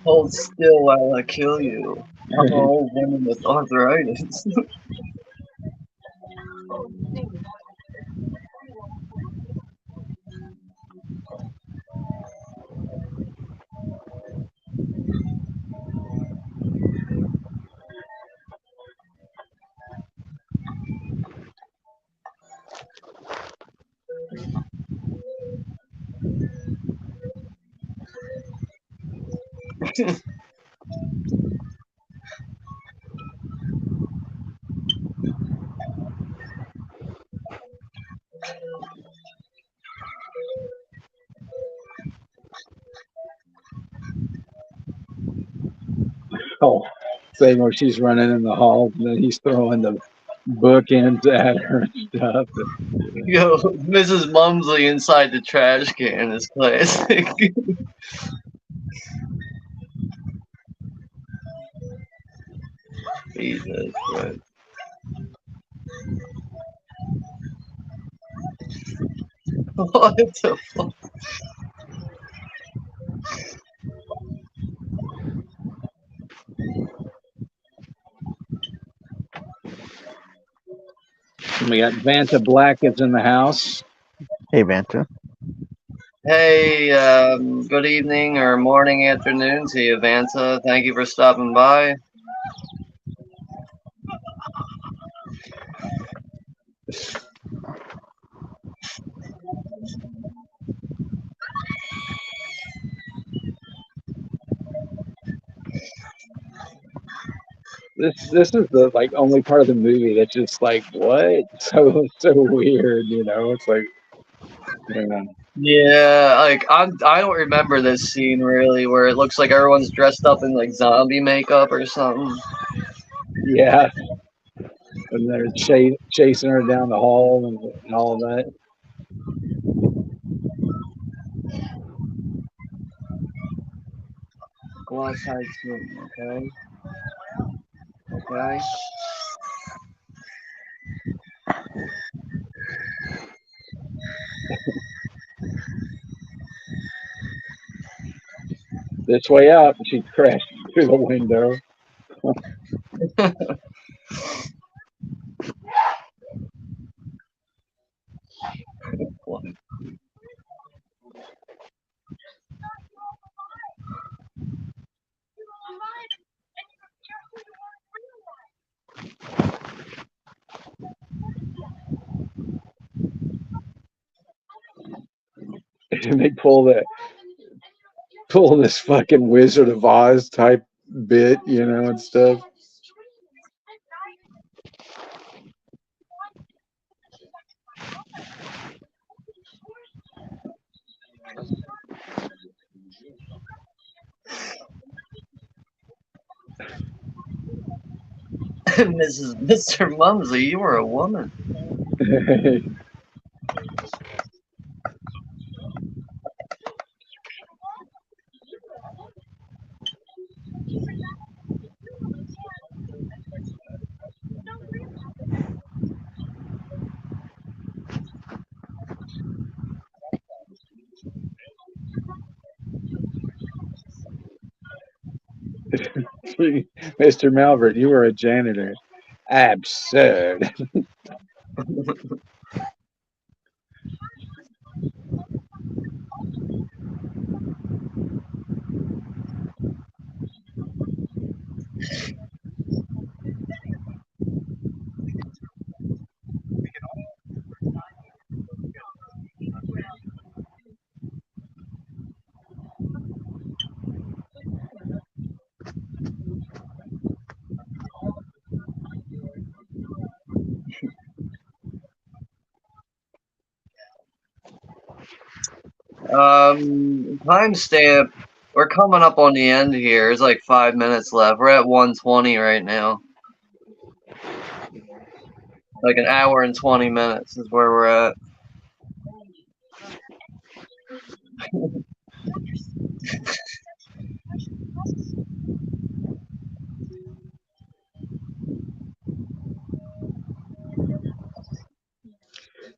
Hold still while I kill you. I'm an old woman with arthritis. Oh, same where she's running in the hall, and then he's throwing the bookends at her and stuff. Yo, Mrs. Mumsley inside the trash can is classic. Jesus Christ. What the fuck? And we got Vanta Black is in the house. Hey, Vanta. Hey, good evening or morning, afternoon to you, Vanta. Thank you for stopping by. This is the like only part of the movie that's just like what so weird, you know. It's like Yeah, like I don't remember this scene really, where it looks like everyone's dressed up in like zombie makeup or something. yeah, and they're chasing her down the hall and all of that. Go outside soon, okay? Okay. This way out, and she crashed through the window. and they pull this fucking Wizard of Oz type bit, and stuff. Mr. Mumsy, you were a woman. Mr. Malvern, you were a janitor. Absurd. Timestamp. We're coming up on the end here. There's like 5 minutes left. We're at 1:20 right now. Like an hour and 20 minutes is where we're at.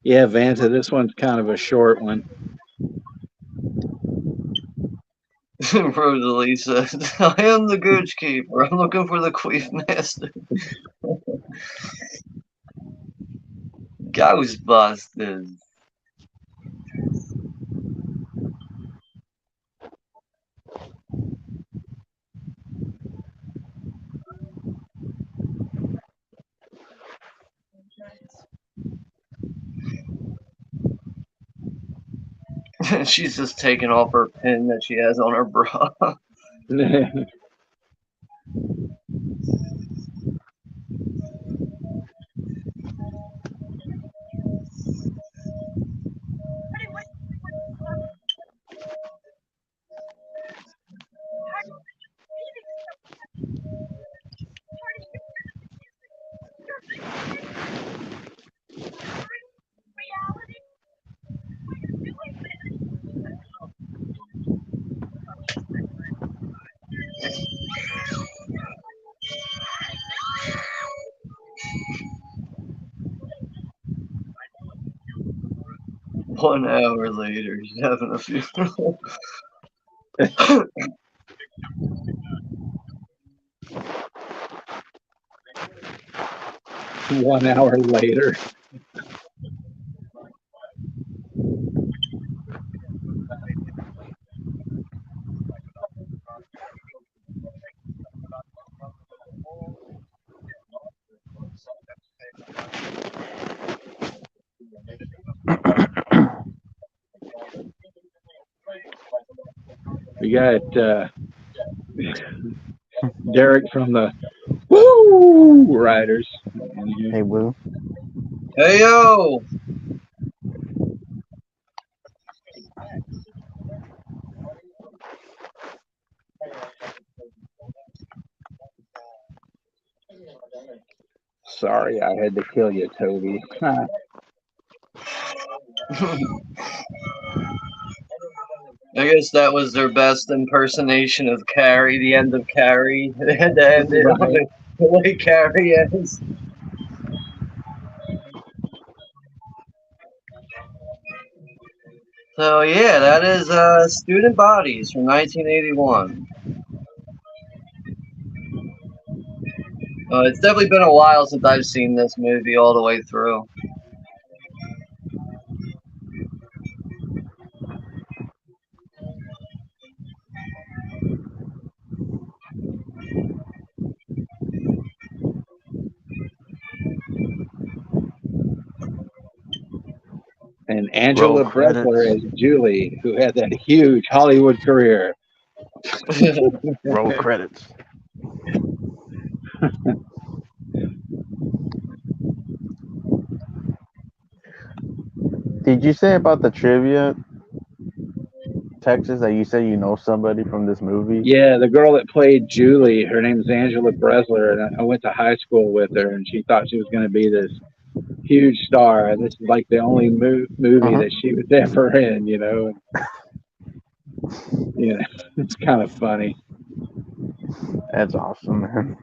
Yeah, Vanta, this one's kind of a short one. Rosalie says, I am the gooch keeper. I'm looking for the queef master. Ghostbusters. She's just taking off her pin that she has on her bra. One hour later, he's having a funeral. 1 hour later. We got Derek from the Woo Riders. Hey, Woo. Hey, yo! Sorry, I had to kill you, Toby. I guess that was their best impersonation of Carrie, the end of Carrie. They had to end it Right. the way Carrie ends. So yeah, that is Student Bodies from 1981. It's definitely been a while since I've seen this movie all the way through. And Angela Roll credits. Bressler as Julie, who had that huge Hollywood career. Roll credits. Did you say about the trivia, Texas, that you said you know somebody from this movie? Yeah, the girl that played Julie, her name's Angela Bressler, and I went to high school with her, and she thought she was going to be this huge star, and this is like the only movie that she was ever in, you know. Yeah, it's kind of funny. That's awesome, man.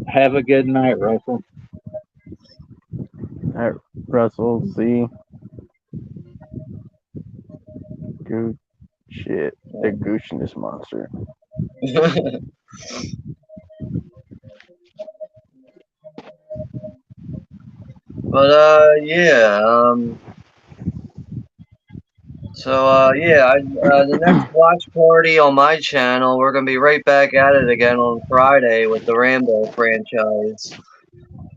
Have a good night, Russell. All right, Russell, see. Good shit. They're gooching this monster. But yeah. So yeah, the next watch party on my channel, we're gonna be right back at it again on Friday with the Rambo franchise.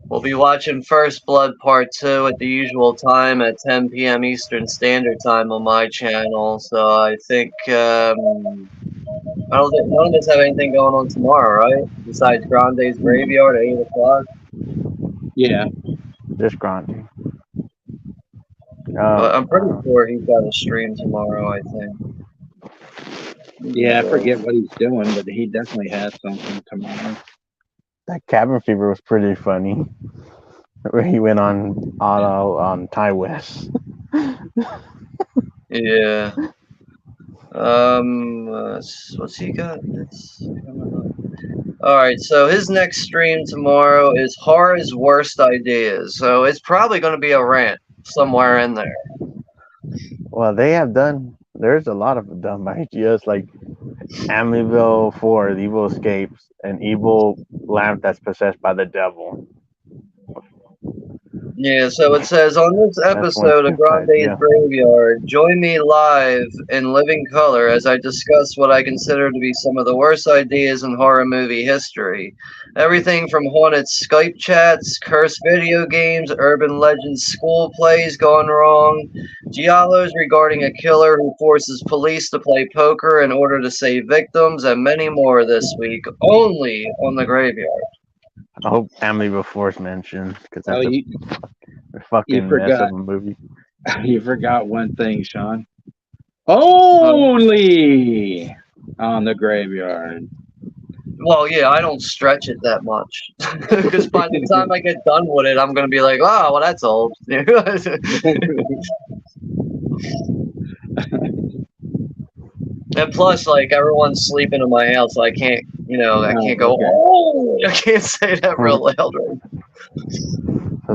We'll be watching First Blood Part 2 at the usual time at 10 p.m. Eastern Standard Time on my channel. So I think I don't think none of us have anything going on tomorrow, right? Besides Grande's Graveyard at 8 o'clock. Yeah. Just Grande. But I'm pretty sure he's got a stream tomorrow, I think. Yeah, I forget what he's doing, but he definitely has something tomorrow. That Cabin Fever was pretty funny. Where he went on Ty West. Yeah. What's he got? Alright, so his next stream tomorrow is Horror's Worst Ideas. So it's probably going to be a rant somewhere in there. Well, there's a lot of dumb ideas like Amityville 4, The Evil Escapes, an evil lamp that's possessed by the devil. Yeah, so it says, on this episode of Grande's Graveyard, join me live in living color as I discuss what I consider to be some of the worst ideas in horror movie history. Everything from haunted Skype chats, cursed video games, urban legends school plays gone wrong, giallos regarding a killer who forces police to play poker in order to save victims, and many more this week, only on The Graveyard. I hope Amityville 4 is mentioned because that's a fucking you mess of a movie. You forgot one thing, Sean. Only on The Graveyard. Well, yeah, I don't stretch it that much because by the time I get done with it, I'm gonna be like, oh, well, that's old. And plus, like, everyone's sleeping in my house, so I can't, I can't go, oh, I can't say that real loud. So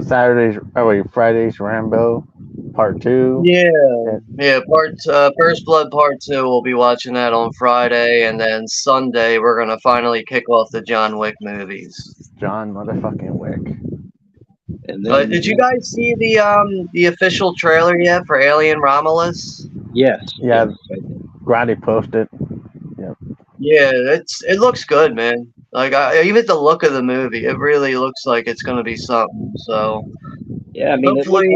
Friday's Rambo Part 2. Yeah. First Blood Part 2. We'll be watching that on Friday, and then Sunday we're gonna finally kick off the John Wick movies. John motherfucking Wick. And then, did you guys see the official trailer yet for Alien Romulus? Yes. Yeah. Grande posted. Yep. Yeah, it looks good, man. Like even the look of the movie, it really looks like it's gonna be something. So yeah, I mean, hopefully,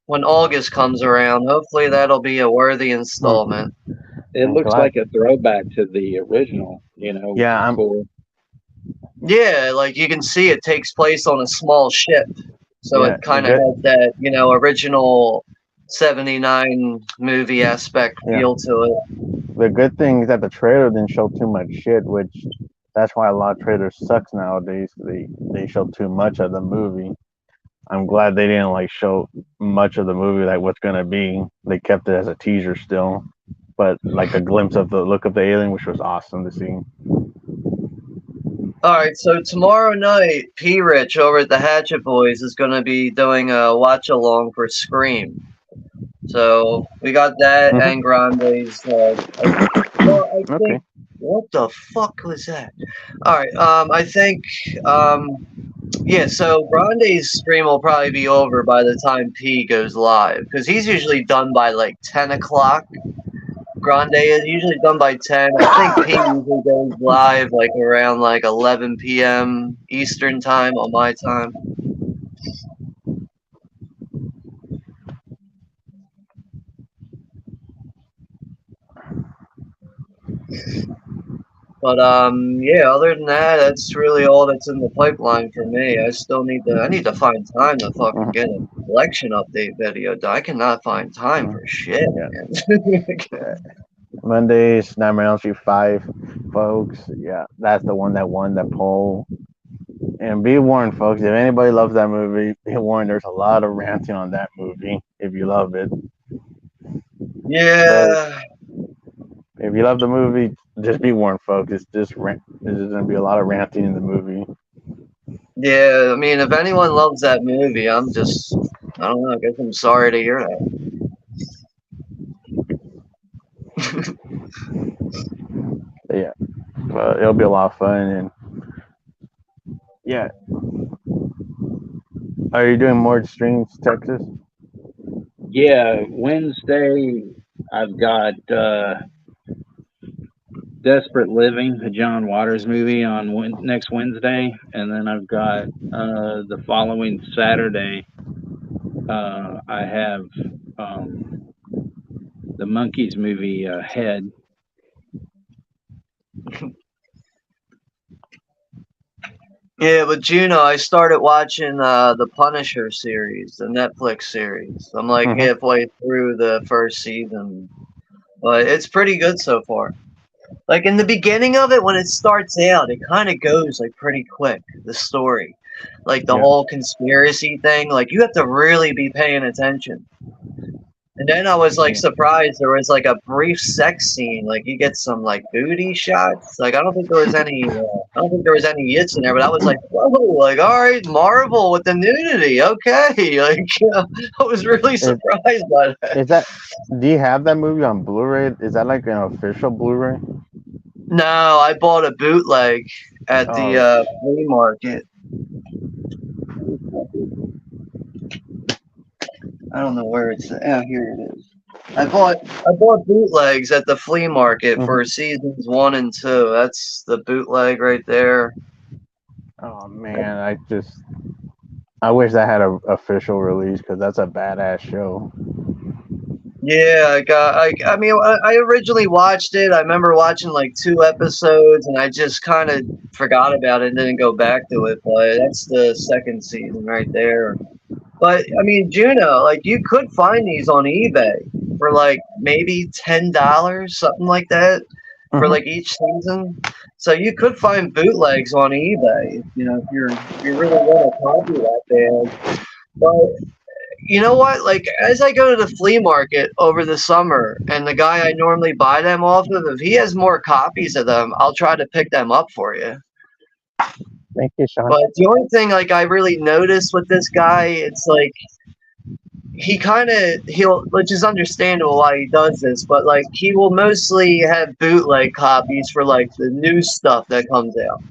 when August comes around, hopefully that'll be a worthy installment. It looks like a throwback to the original, Yeah, cool. Yeah, like you can see it takes place on a small ship, so it kind of has that original 79 movie aspect feel to it. The good thing is that the trailer didn't show too much shit, which that's why a lot of trailers sucks nowadays. They show too much of the movie. I'm glad they didn't show much of the movie like what's gonna be. They kept it as a teaser still, but like a glimpse of the look of the alien, which was awesome to see. All right, so tomorrow night, P. Rich over at the Hatchet Boys is going to be doing a watch along for Scream. So we got that and Grande's. I think. What the fuck was that? All right, I think Yeah, so Grande's stream will probably be over by the time P goes live, because he's usually done by like 10 o'clock. Grande is usually done by 10. I think P usually goes live like around like 11 p.m. Eastern time on my time. But yeah, other than that, that's really all that's in the pipeline for me. I need to find time to fucking get a collection update video. I cannot find time for shit, man. Mondays, Nightmare on Elm Street 5, folks. Yeah, that's the one that won the poll. And be warned, folks, if anybody loves that movie, be warned, there's a lot of ranting on that movie if you love it. Yeah. But if you love the movie, just be warned, folks. There's going to be a lot of ranting in the movie. Yeah, I mean, if anyone loves that movie, I don't know, I guess I'm sorry to hear that. Yeah, but it'll be a lot of fun. And yeah. Are you doing more streams, Texas? Yeah, Wednesday I've got Desperate Living, a John Waters movie on next Wednesday, and then I've got the following Saturday I have the Monkees movie Head. Yeah, but Juno, I started watching the Punisher series, the Netflix series. I'm like halfway through the first season, but it's pretty good so far. Like in the beginning of it, when it starts out, it kind of goes like pretty quick. The story, like the whole conspiracy thing, like you have to really be paying attention. And then I was like surprised there was like a brief sex scene, like you get some like booty shots. Like I don't think there was any yits in there, but I was like, whoa, like all right, Marvel with the nudity, okay. Like I was really surprised by that. Do you have that movie on Blu-ray? Is that like an official Blu-ray? No, I bought a bootleg at the flea market. I don't know where it's at. Oh, here it is. I bought bootlegs at the flea market for seasons 1 and 2. That's the bootleg right there. Oh man, I wish that had an official release because that's a badass show. Yeah, I originally watched it. I remember watching like 2 episodes and I just kind of forgot about it and didn't go back to it. But that's the second season right there. But I mean, Juno, like you could find these on eBay for like maybe $10, something like that, for like each season. So you could find bootlegs on eBay, if you really want a copy that bad. But you know what? Like as I go to the flea market over the summer, and the guy I normally buy them off of, if he has more copies of them, I'll try to pick them up for you. Thank you, Sean. But the only thing like I really noticed with this guy, it's like which is understandable why he does this, but like he will mostly have bootleg copies for like the new stuff that comes out.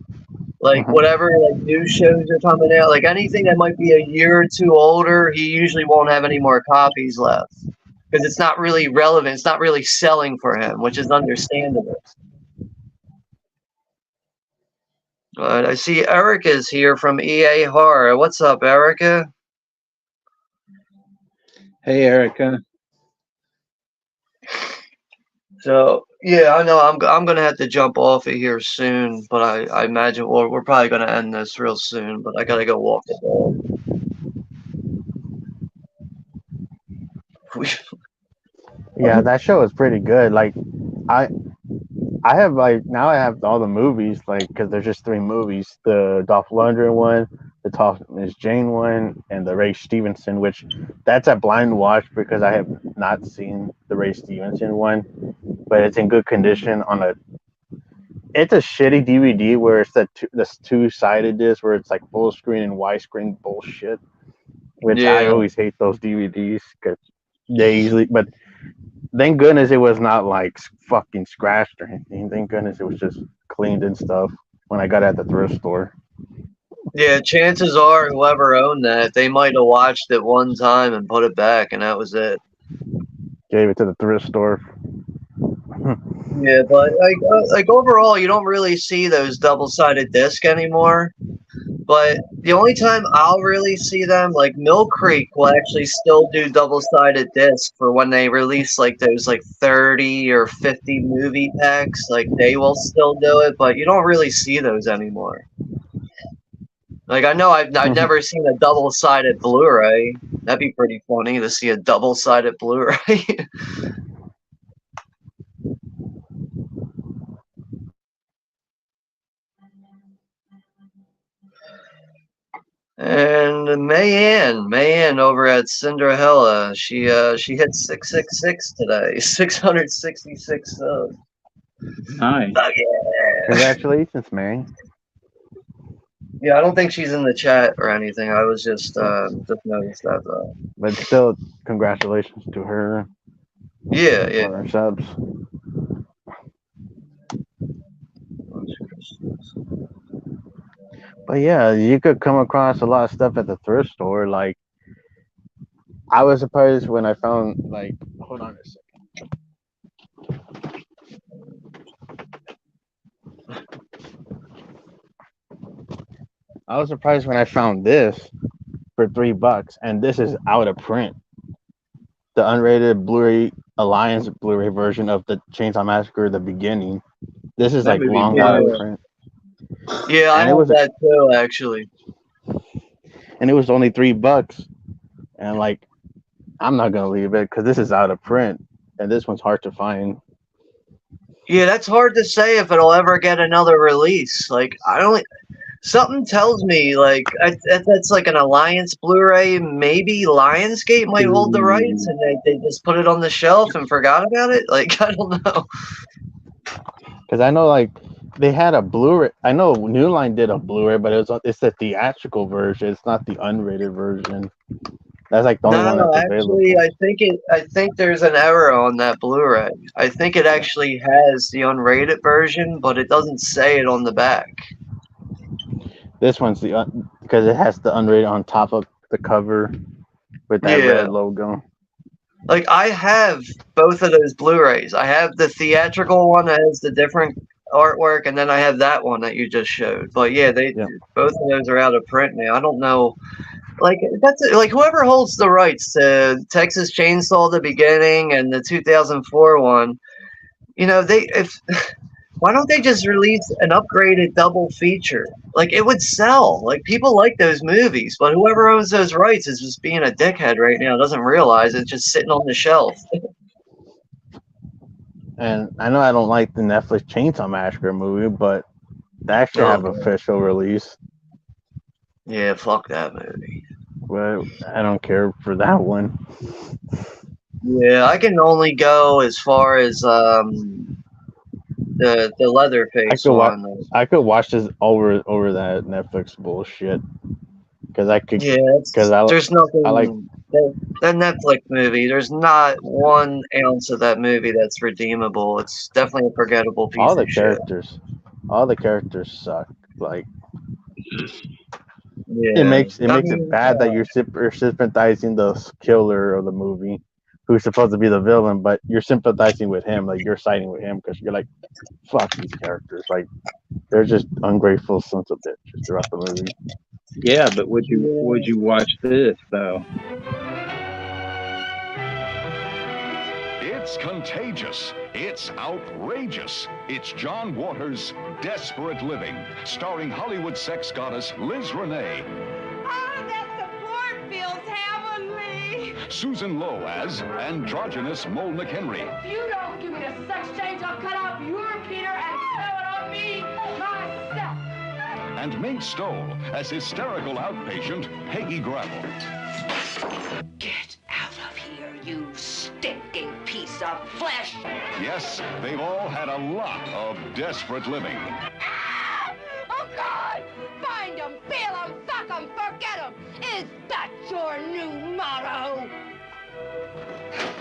Like whatever like new shows are coming out, like anything that might be a year or 2 older, he usually won't have any more copies left. Because it's not really relevant, it's not really selling for him, which is understandable. But I see Erica's here from EA Horror. What's up, Erica? Hey, Erica. So yeah, I know I'm gonna have to jump off of here soon, but I imagine we're probably gonna end this real soon. But I gotta go walk the dog. Yeah, that show is pretty good. Like I have now I have all the movies, like, because there's just 3 movies: the Dolph Lundgren one, the Thomas Jane one, and the Ray Stevenson. Which that's a blind watch because I have not seen the Ray Stevenson one, but it's in good condition It's a shitty DVD where it's this 2-sided disc where it's like full screen and widescreen bullshit. Which I always hate those DVDs because they easily. But thank goodness it was not like fucking scratched or anything. Thank goodness it was just cleaned and stuff when I got it at the thrift store. Yeah, chances are whoever owned that, they might have watched it one time and put it back, and that was it. Gave it to the thrift store. Yeah, but like overall, you don't really see those double-sided discs anymore. But the only time I'll really see them, like Mill Creek will actually still do double-sided disc for when they release like those like 30 or 50 movie packs. Like they will still do it, but you don't really see those anymore. Like I know I've never seen a double-sided Blu-ray. That'd be pretty funny to see a double-sided Blu-ray. And Mayanne over at Cinderella, she hit 666 today, 666 subs. Nice. Oh, yeah. Congratulations, man. Yeah, I don't think she's in the chat or anything. I was just noticed that though. But still, congratulations to her. Yeah, yeah. On her subs. But yeah, you could come across a lot of stuff at the thrift store. Like, I was surprised when I found, like, hold on a second. I was surprised when I found this for $3, and this is out of print. The unrated Blu-ray Alliance Blu-ray version of the Chainsaw Massacre: The Beginning. This is That like movie long was- out of print. Yeah, I have that too, actually. And it was only $3, and like, I'm not gonna leave it because this is out of print, and this one's hard to find. Yeah, that's hard to say if it'll ever get another release. Like, I don't. Something tells me like that's like an Alliance Blu-ray. Maybe Lionsgate might hold the rights, and they just put it on the shelf and forgot about it. Like, I don't know. Because I know like they had a Blu-ray. I know New Line did a Blu-ray, but it's the theatrical version. It's not the unrated version. That's like the only one No, that's available. actually, I think there's an error on that Blu-ray. I think it actually has the unrated version, but it doesn't say it on the back. This one's because it has the unrated on top of the cover with that red logo. Like, I have both of those Blu-rays. I have the theatrical one that has the different artwork, and then I have that one that you just showed. But yeah, both of those are out of print now. I don't know. Like, that's like whoever holds the rights to Texas Chainsaw: The Beginning and the 2004 one, you know, why don't they just release an upgraded double feature? Like, it would sell. Like, people like those movies, but whoever owns those rights is just being a dickhead right now. Doesn't realize it's just sitting on the shelf. And I know I don't like the Netflix Chainsaw Massacre movie, but they actually have official release. Yeah, fuck that movie. But I don't care for that one. Yeah, I can only go as far as the Leatherface one. I could watch this over that Netflix bullshit because I could. Yeah, because there's nothing. I like that Netflix movie. There's not 1 ounce of that movie that's redeemable. It's definitely a forgettable piece all the of characters. shit. All the characters suck. Like, yeah, it makes it bad that you're sympathizing the killer of the movie, who's supposed to be the villain, but you're sympathizing with him, like you're siding with him because you're like, fuck these characters, like they're just ungrateful sons of bitches throughout the movie. Yeah, but would you watch this though? It's contagious. It's outrageous. It's John Waters' Desperate Living, starring Hollywood sex goddess Liz Renee. Oh, that support feels heavenly. Susan Lowe as androgynous Mole McHenry. If you don't give me the sex change, I'll cut off your Peter and sew it on me myself. And Mink Stoll as hysterical outpatient Peggy Gravel. Get out of here, you stinking piece of flesh. Yes, they've all had a lot of desperate living. Ah! Oh, God! Find 'em, feel 'em, fuck 'em, forget 'em. Is that your new motto?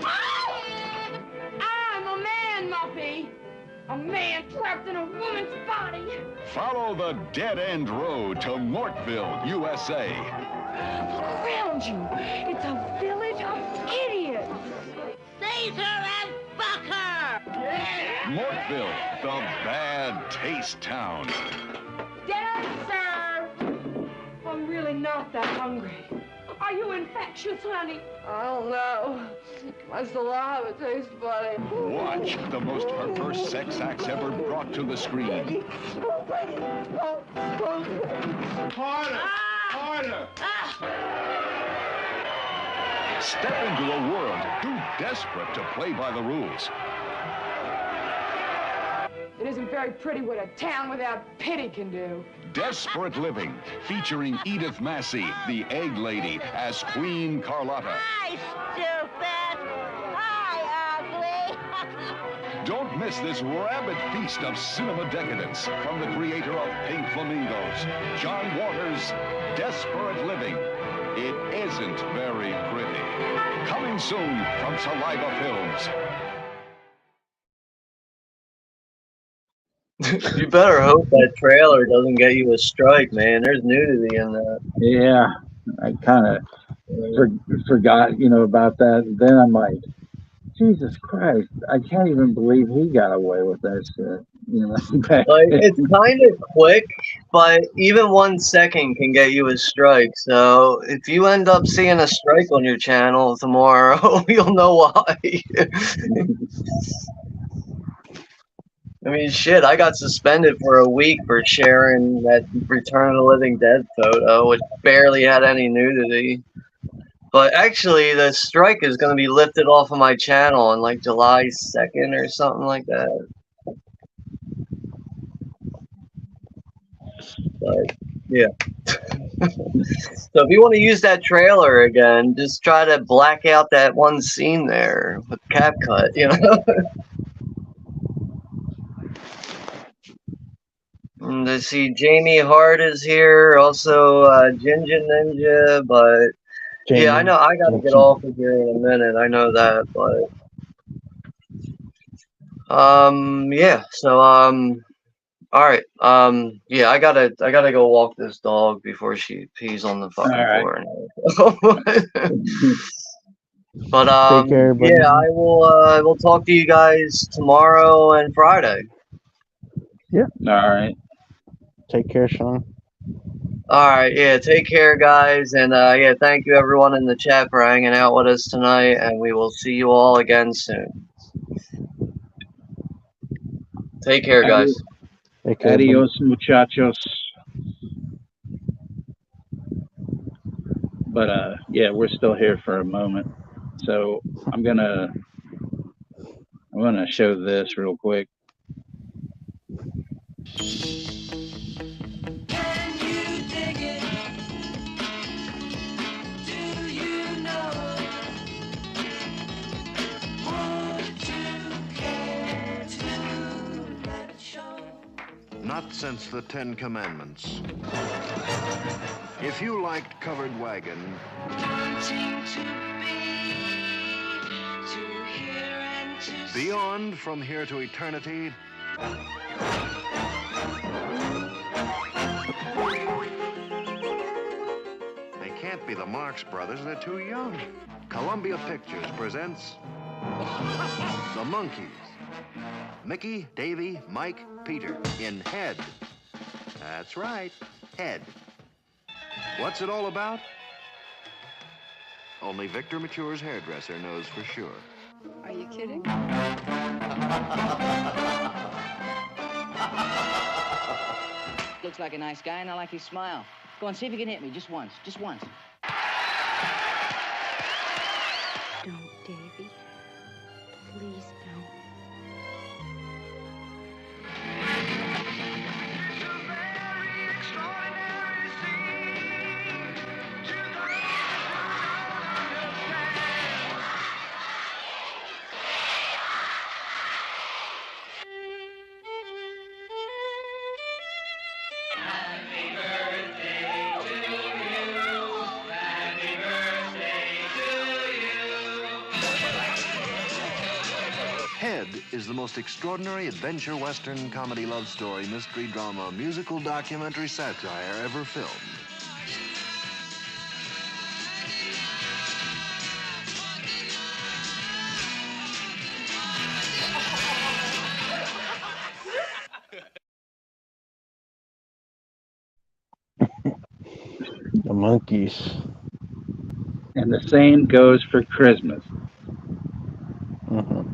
Ah! I'm a man, Muffy. A man trapped in a woman's body. Follow the dead-end road to Mortville, USA. Look around you. It's a village of idiots. Seize her and fuck her. Mortville, the bad taste town. Dinner served. I'm really not that hungry. Are you infectious, honey? I don't know. My saliva tastes funny. Watch the most perverse sex acts ever brought to the screen. Harder! Harder! Step into a world too desperate to play by the rules. It isn't very pretty what a town without pity can do. Desperate Living, featuring Edith Massey, the Egg Lady, as Queen Carlotta. Hi, stupid! Hi, ugly! Don't miss this rabid feast of cinema decadence from the creator of Pink Flamingos, John Waters' Desperate Living. It isn't very pretty. Coming soon from Saliva Films. You better hope that trailer doesn't get you a strike, man. There's nudity in that. Yeah, I kind of forgot, about that. Then I'm like, Jesus Christ, I can't even believe he got away with that shit. Like, it's kind of quick, but even 1 second can get you a strike. So if you end up seeing a strike on your channel tomorrow, you'll know why. I mean, shit, I got suspended for a week for sharing that Return of the Living Dead photo, which barely had any nudity. But actually, the strike is going to be lifted off of my channel on like July 2nd or something like that. But, yeah. So if you want to use that trailer again, just try to black out that one scene there with CapCut, And I see Jamie Hart is here, also Ginger Ninja, but Jamie. yeah, I know I gotta get off of here in a minute. I know that, but yeah. So all right. Yeah, I gotta go walk this dog before she pees on the fucking floor. But Take care, buddy. yeah, I will talk to you guys tomorrow and Friday. Yeah. All right. Take care, Sean. All right, yeah, take care, guys, and yeah, thank you everyone in the chat for hanging out with us tonight, and we will see you all again soon. Take care, guys. Take care, Adios, muchachos. But yeah, we're still here for a moment, so I'm gonna show this real quick. Not since the Ten Commandments. If you liked Covered Wagon, Beyond From Here to Eternity, they can't be the Marx Brothers, they're too young. Columbia Pictures presents The Monkees. Mickey, Davy, Mike, Peter in Head. That's right, Head. What's it all about? Only Victor Mature's hairdresser knows for sure. Are you kidding? Looks like a nice guy, and I like his smile. Go on, see if you can hit me, just once, just once. Don't, Davy. Please don't. Head is the most extraordinary adventure western comedy love story mystery drama musical documentary satire ever filmed. The Monkees. And the same goes for Christmas. Mhm.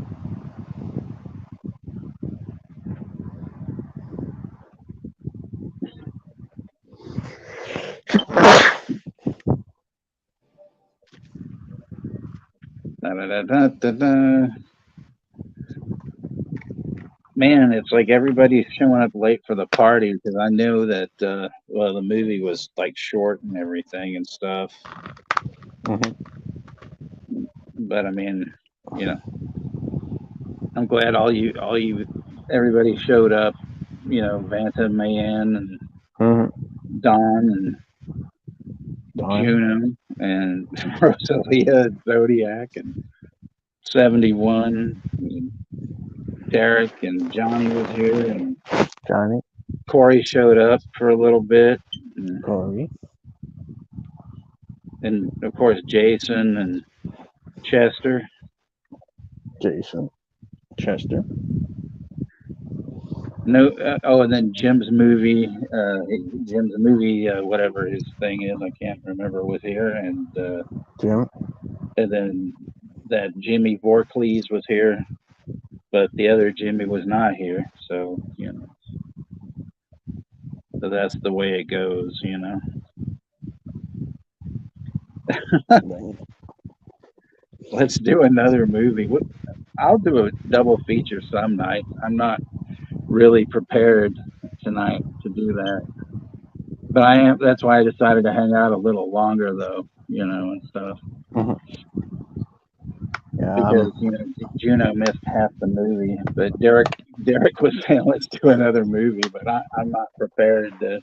Da-da-da-da-da-da. Man, it's like everybody's showing up late for the party because I knew that well, the movie was like short and everything and stuff. Mhm. But I mean, you know, I'm glad everybody showed up. You know, Vanta, Mayan, and Mhm. Don, and Don. Juno, and Rosalia, and Zodiac, and 71. And Derek and Johnny was here, and Johnny. Corey showed up for a little bit, Corey. and of course Jason and Chester. Jason. Chester. No, and then Jim's movie, whatever his thing is, I can't remember, was here, and Jim. then that Jimmy Vorklees was here, but the other Jimmy was not here. So so that's the way it goes, Let's do another movie. I'll do a double feature some night. I'm not really prepared tonight to do that, but I am. That's why I decided to hang out a little longer, though, and stuff. Mhm. Yeah. Because Juno missed half the movie, but Derek was saying let's do another movie, but I'm not prepared to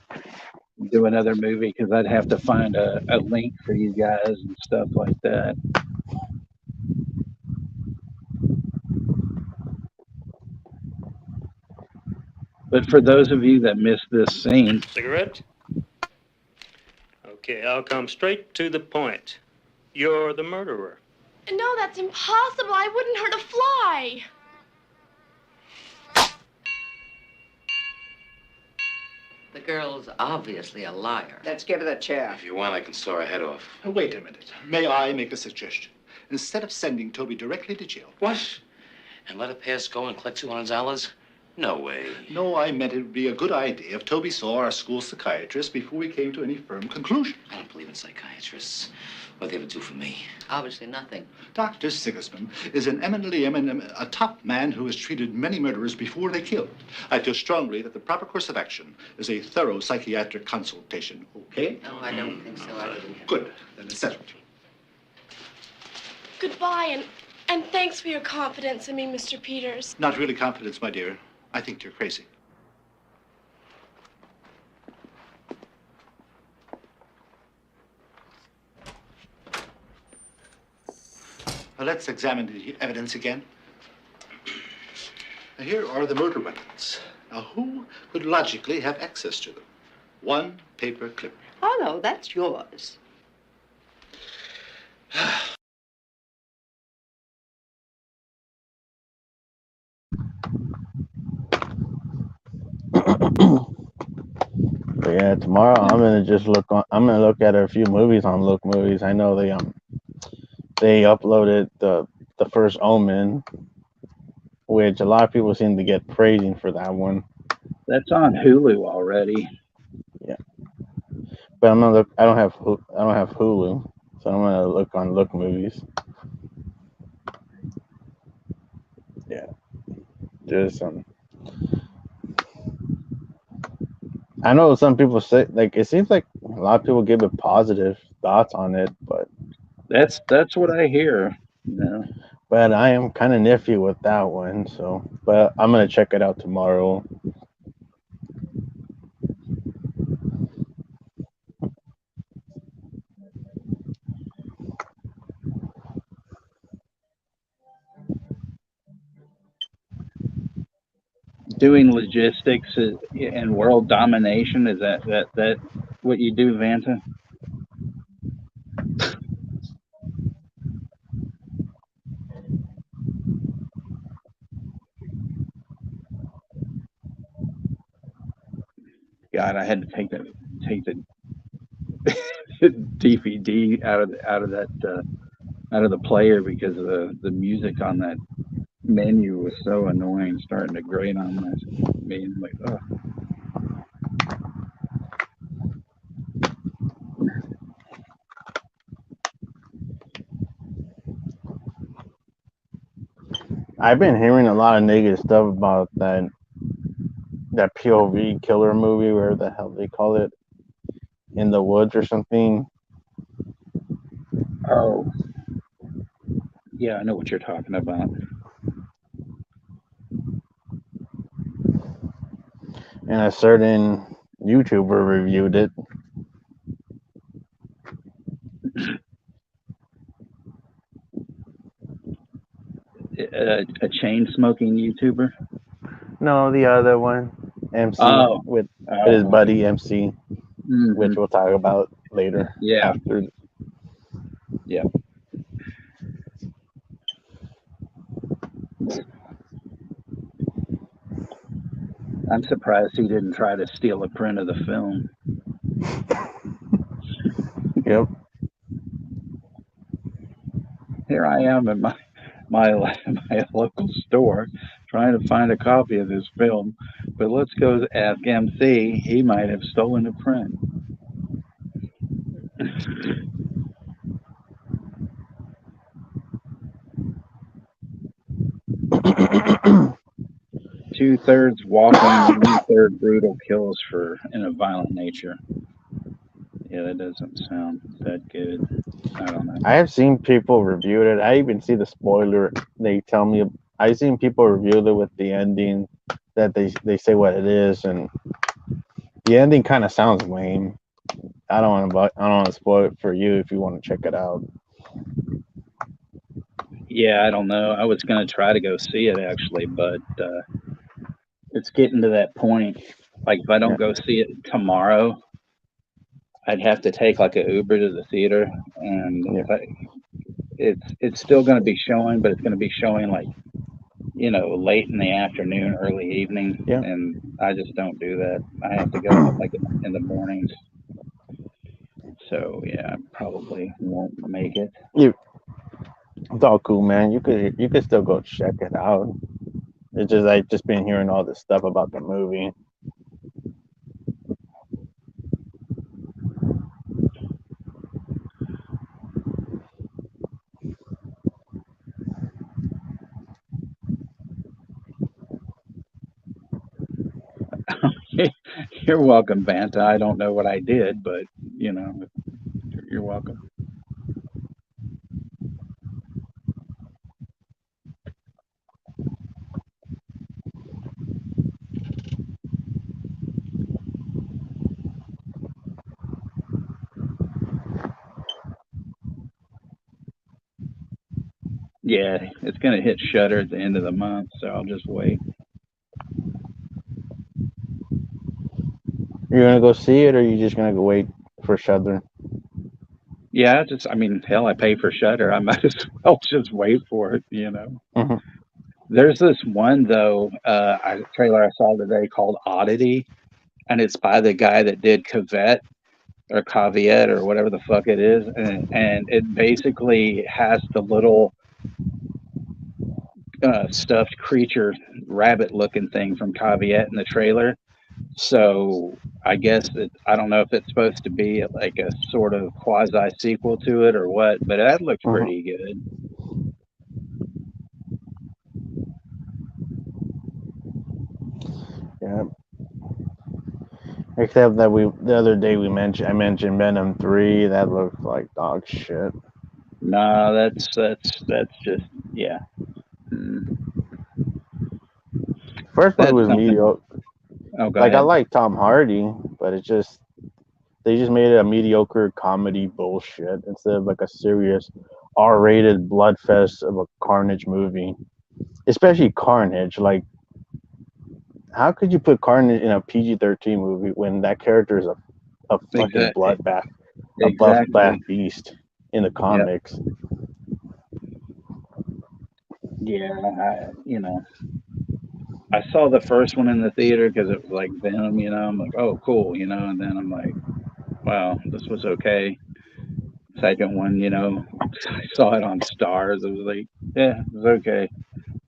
do another movie because I'd have to find a link for you guys and stuff like that. But for those of you that missed this scene, Cigarette? Okay, I'll come straight to the point. You're the murderer. No, that's impossible. I wouldn't hurt a fly. The girl's obviously a liar. Let's give her the chair. If you want, I can saw her head off. Wait a minute. May I make a suggestion? Instead of sending Toby directly to jail. What? And let her pass go and collect $200? No way. No, I meant it would be a good idea if Toby saw our school psychiatrist before we came to any firm conclusion. I don't believe in psychiatrists. What they ever do for me? Obviously nothing. Dr. Sigismund is a top man who has treated many murderers before they killed. I feel strongly that the proper course of action is a thorough psychiatric consultation. Okay? No, I don't think so. Good. Then it's settled. Goodbye, and thanks for your confidence in me, Mr. Peters. Not really confidence, my dear. I think you're crazy. Now, let's examine the evidence again. Now, here are the murder weapons. Now, who could logically have access to them? One paper clip. Oh, no, that's yours. But yeah, tomorrow I'm gonna I'm gonna look at a few movies on Look Movies. I know they uploaded the first Omen, which a lot of people seem to get praising for that one. That's on Hulu already. Yeah, but I'm gonna look. I don't have Hulu, so I'm gonna look on Look Movies. Yeah, there's some. I know some people say it seems like a lot of people give it positive thoughts on it, but that's what I hear. But I am kind of nifty with that one, so but I'm gonna check it out tomorrow. doing logistics and world domination? Is that what you do, Vanta? God, I had to take the DVD out of the player because the music on that menu was so annoying, starting to grate on me. I'm like, oh. I've been hearing a lot of negative stuff about that POV killer movie, where the hell they call it, In the Woods or something. Oh, yeah, I know what you're talking about. And a certain YouTuber reviewed it. A chain smoking YouTuber? No, the other one, MC, Oh. with his buddy MC, Mhm. which we'll talk about later. Yeah. After. Yeah. I'm surprised he didn't try to steal a print of the film. Yep. Here I am in my local store trying to find a copy of this film, but let's go ask MC. He might have stolen a print. Two-thirds walking, 1/3 brutal kills in a violent nature. Yeah, that doesn't sound that good. I don't know. I have seen people review it. I even see the spoiler. They tell me. I've seen people review it with the ending, that they say what it is, and the ending kind of sounds lame. I don't want to spoil it for you if you want to check it out. Yeah, I don't know. I was gonna try to go see it actually, but it's getting to that point. Like if I don't go see it tomorrow, I'd have to take like an Uber to the theater, and it's still going to be showing, but it's going to be showing like, late in the afternoon, early evening, and I just don't do that. I have to go like in the mornings. So yeah, I probably won't make it. It's all cool, man. You could still go check it out. It's just I've just been hearing all this stuff about the movie. You're welcome, Banta. I don't know what I did, but you're welcome. Yeah, it's going to hit Shudder at the end of the month, so I'll just wait. You're gonna go see it, or are you just gonna go wait for Shudder? Yeah, hell, I pay for Shudder. I might as well just wait for it, Mm-hmm. There's this one though, trailer I saw today called Oddity, and it's by the guy that did Caveat or whatever the fuck it is, and it basically has the little stuffed creature, rabbit-looking thing from Caveat in the trailer. So I guess I don't know if it's supposed to be like a sort of quasi sequel to it or what, but that looks pretty good. Yeah. Except that the other day I mentioned Venom 3. That looked like dog shit. No, that's just yeah. First one was mediocre. Oh, go like ahead. I like Tom Hardy, but they just made it a mediocre comedy bullshit instead of like a serious R-rated bloodfest of a Carnage movie. Especially Carnage, like how could you put Carnage in a PG-13 movie when that character is a fucking Exactly. bloodbath, a Exactly. bloodbath beast in the comics? Yeah, I saw the first one in the theater because it was like Venom, I'm like, oh, cool, and then I'm like, wow, this was okay. Second one, I saw it on Stars. It was like, yeah, it was okay.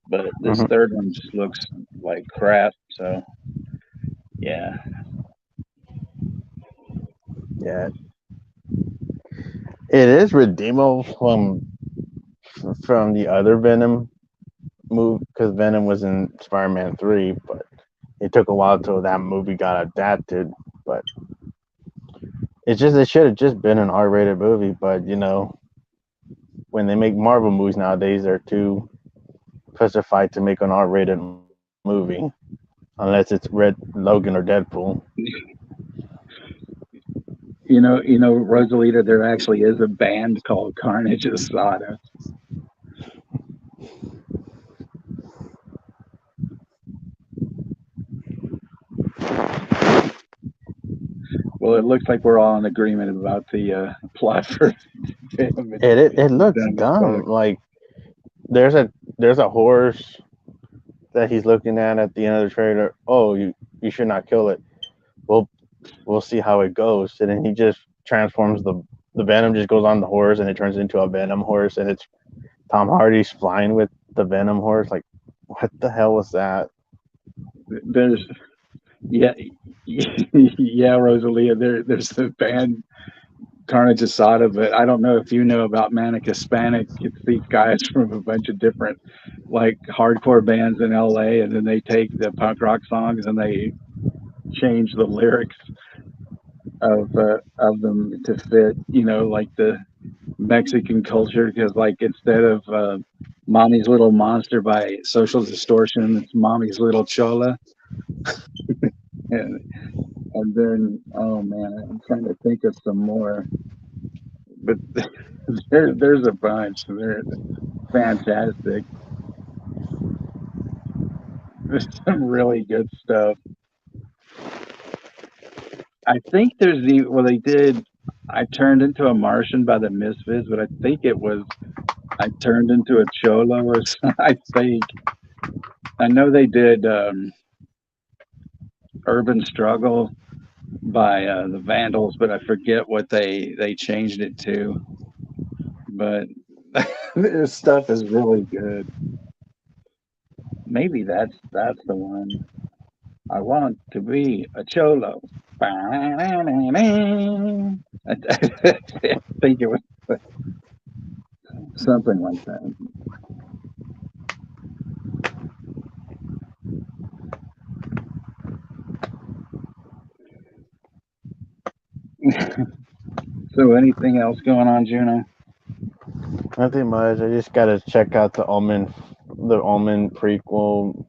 But this third one just looks like crap. So, yeah. Yeah. It is redeemable from the other Venom movie, because Venom was in Spider-Man 3, but it took a while till that movie got adapted. But it should have just been an R-rated movie. But when they make Marvel movies nowadays, they're too pussified to make an R-rated movie, unless it's Red Logan or Deadpool. Rosalita, there actually is a band called Carnage Asada. Well, it looks like we're all in agreement about the plot for Venom. It looks dumb. Like there's a horse that he's looking at the end of the trailer. Oh, you should not kill it. We'll see how it goes. And then he just transforms the Venom, just goes on the horse, and it turns into a Venom horse, and it's Tom Hardy's flying with the Venom horse. Like, what the hell was that? There's Rosalia. There's the band Carnage Asada, but I don't know if you know about Manic Hispanic. It's these guys from a bunch of different like hardcore bands in LA, and then they take the punk rock songs and they change the lyrics of them to fit, like the Mexican culture. Because like instead of Mommy's Little Monster by Social Distortion, it's Mommy's Little Chola. And then, oh man, I'm trying to think of some more, but there's a bunch. They're fantastic. There's some really good stuff. I think they did I Turned Into a Martian by the Misfits, but I think it was I Turned Into a Cholo or something. I think. I know they did Urban Struggle by the Vandals, but I forget what they changed it to. But this stuff is really good. Maybe that's the one. I want to be a cholo. I think it was something like that. So anything else going on, Juno? Nothing much. I just gotta check out the Omen prequel.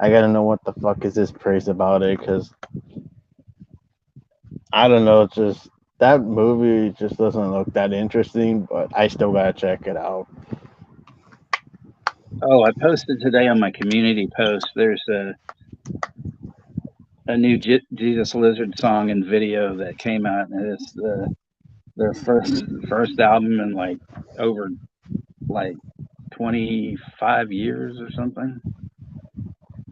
I gotta know what the fuck is this praise about it, because I don't know. It's just that movie just doesn't look that interesting, but I still gotta check it out. Oh, I posted today on my community post. There's a new Jesus Lizard song and video that came out, and it's their first album in like over 25 years or something.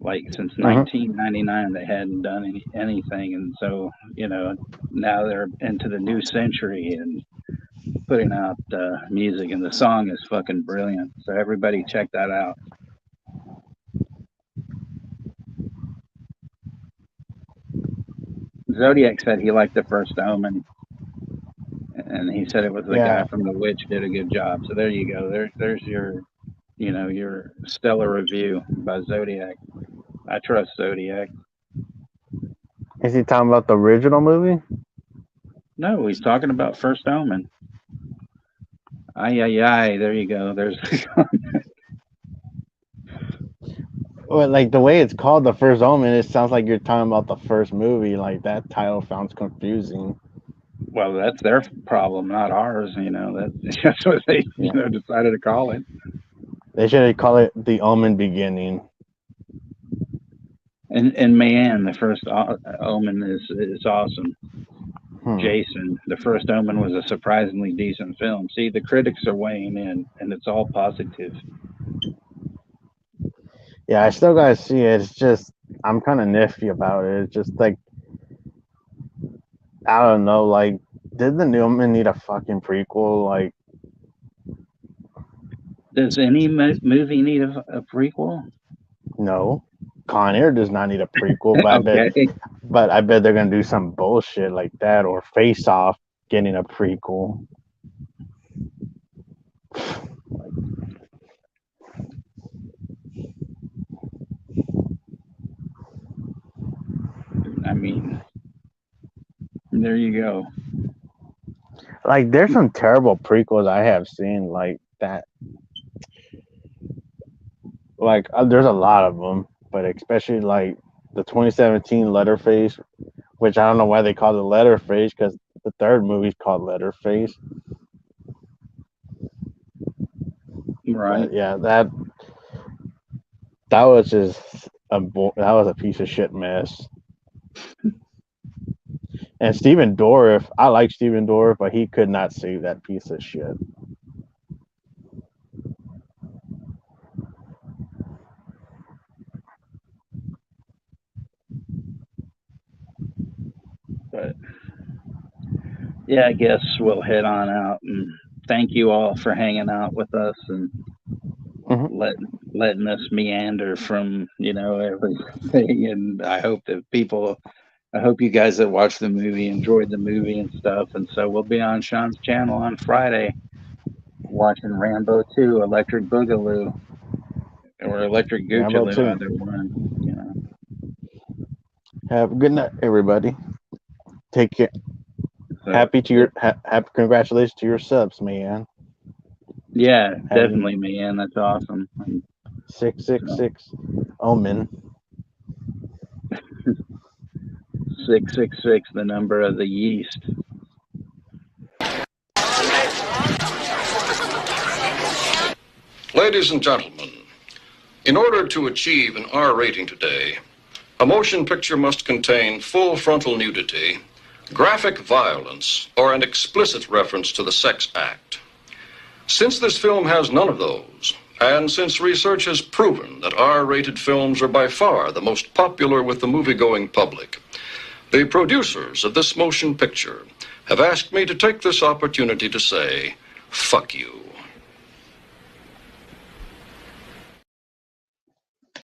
Like since 1999, they hadn't done anything, and so now they're into the new century and putting out music, and the song is fucking brilliant. So everybody check that out. Zodiac said he liked the first Omen, and he said it was the guy from The Witch did a good job. So there you go. There's your your stellar review by Zodiac. I trust Zodiac. Is he talking about the original movie? No, he's talking about First Omen. Ay, ay, ay. There you go. There's Well, like the way it's called, The First Omen, it sounds like you're talking about the first movie. Like that title sounds confusing. Well, that's their problem, not ours. That's what they decided to call it. They should call it The Omen Beginning. And man, the first Omen is awesome. Jason, the first Omen was a surprisingly decent film. See, the critics are weighing in, and it's all positive. Yeah, I still gotta see it. It's just I'm kind of nifty about it. It's just like I don't know. Like, did the Newman need a fucking prequel? Like, does any movie need a prequel? No, Con Air does not need a prequel. But I bet they're gonna do some bullshit like that, or Face Off getting a prequel. I mean, there you go. Like, there's some terrible prequels I have seen like that. Like, there's a lot of them, but especially like the 2017 Leatherface, which I don't know why they call it Leatherface, because the third movie's called Leatherface. Right. But yeah, that was just that was a piece of shit mess. And Stephen Dorff, I like Stephen Dorff, but he could not save that piece of shit. But yeah, I guess we'll head on out, and thank you all for hanging out with us and letting us meander from everything. And I hope you guys that watched the movie enjoyed the movie and stuff. And so we'll be on Sean's channel on Friday watching Rambo 2, Electric Boogaloo, or Electric Googaloo, either one. Have a good night, everybody. Take care. Happy congratulations to your subs, man. Yeah, definitely, man. That's awesome. 666 Omen. 666, the number of the yeast. Ladies and gentlemen, in order to achieve an R rating today, a motion picture must contain full frontal nudity, graphic violence, or an explicit reference to the sex act. Since this film has none of those, and since research has proven that R-rated films are by far the most popular with the movie-going public, the producers of this motion picture have asked me to take this opportunity to say, fuck you.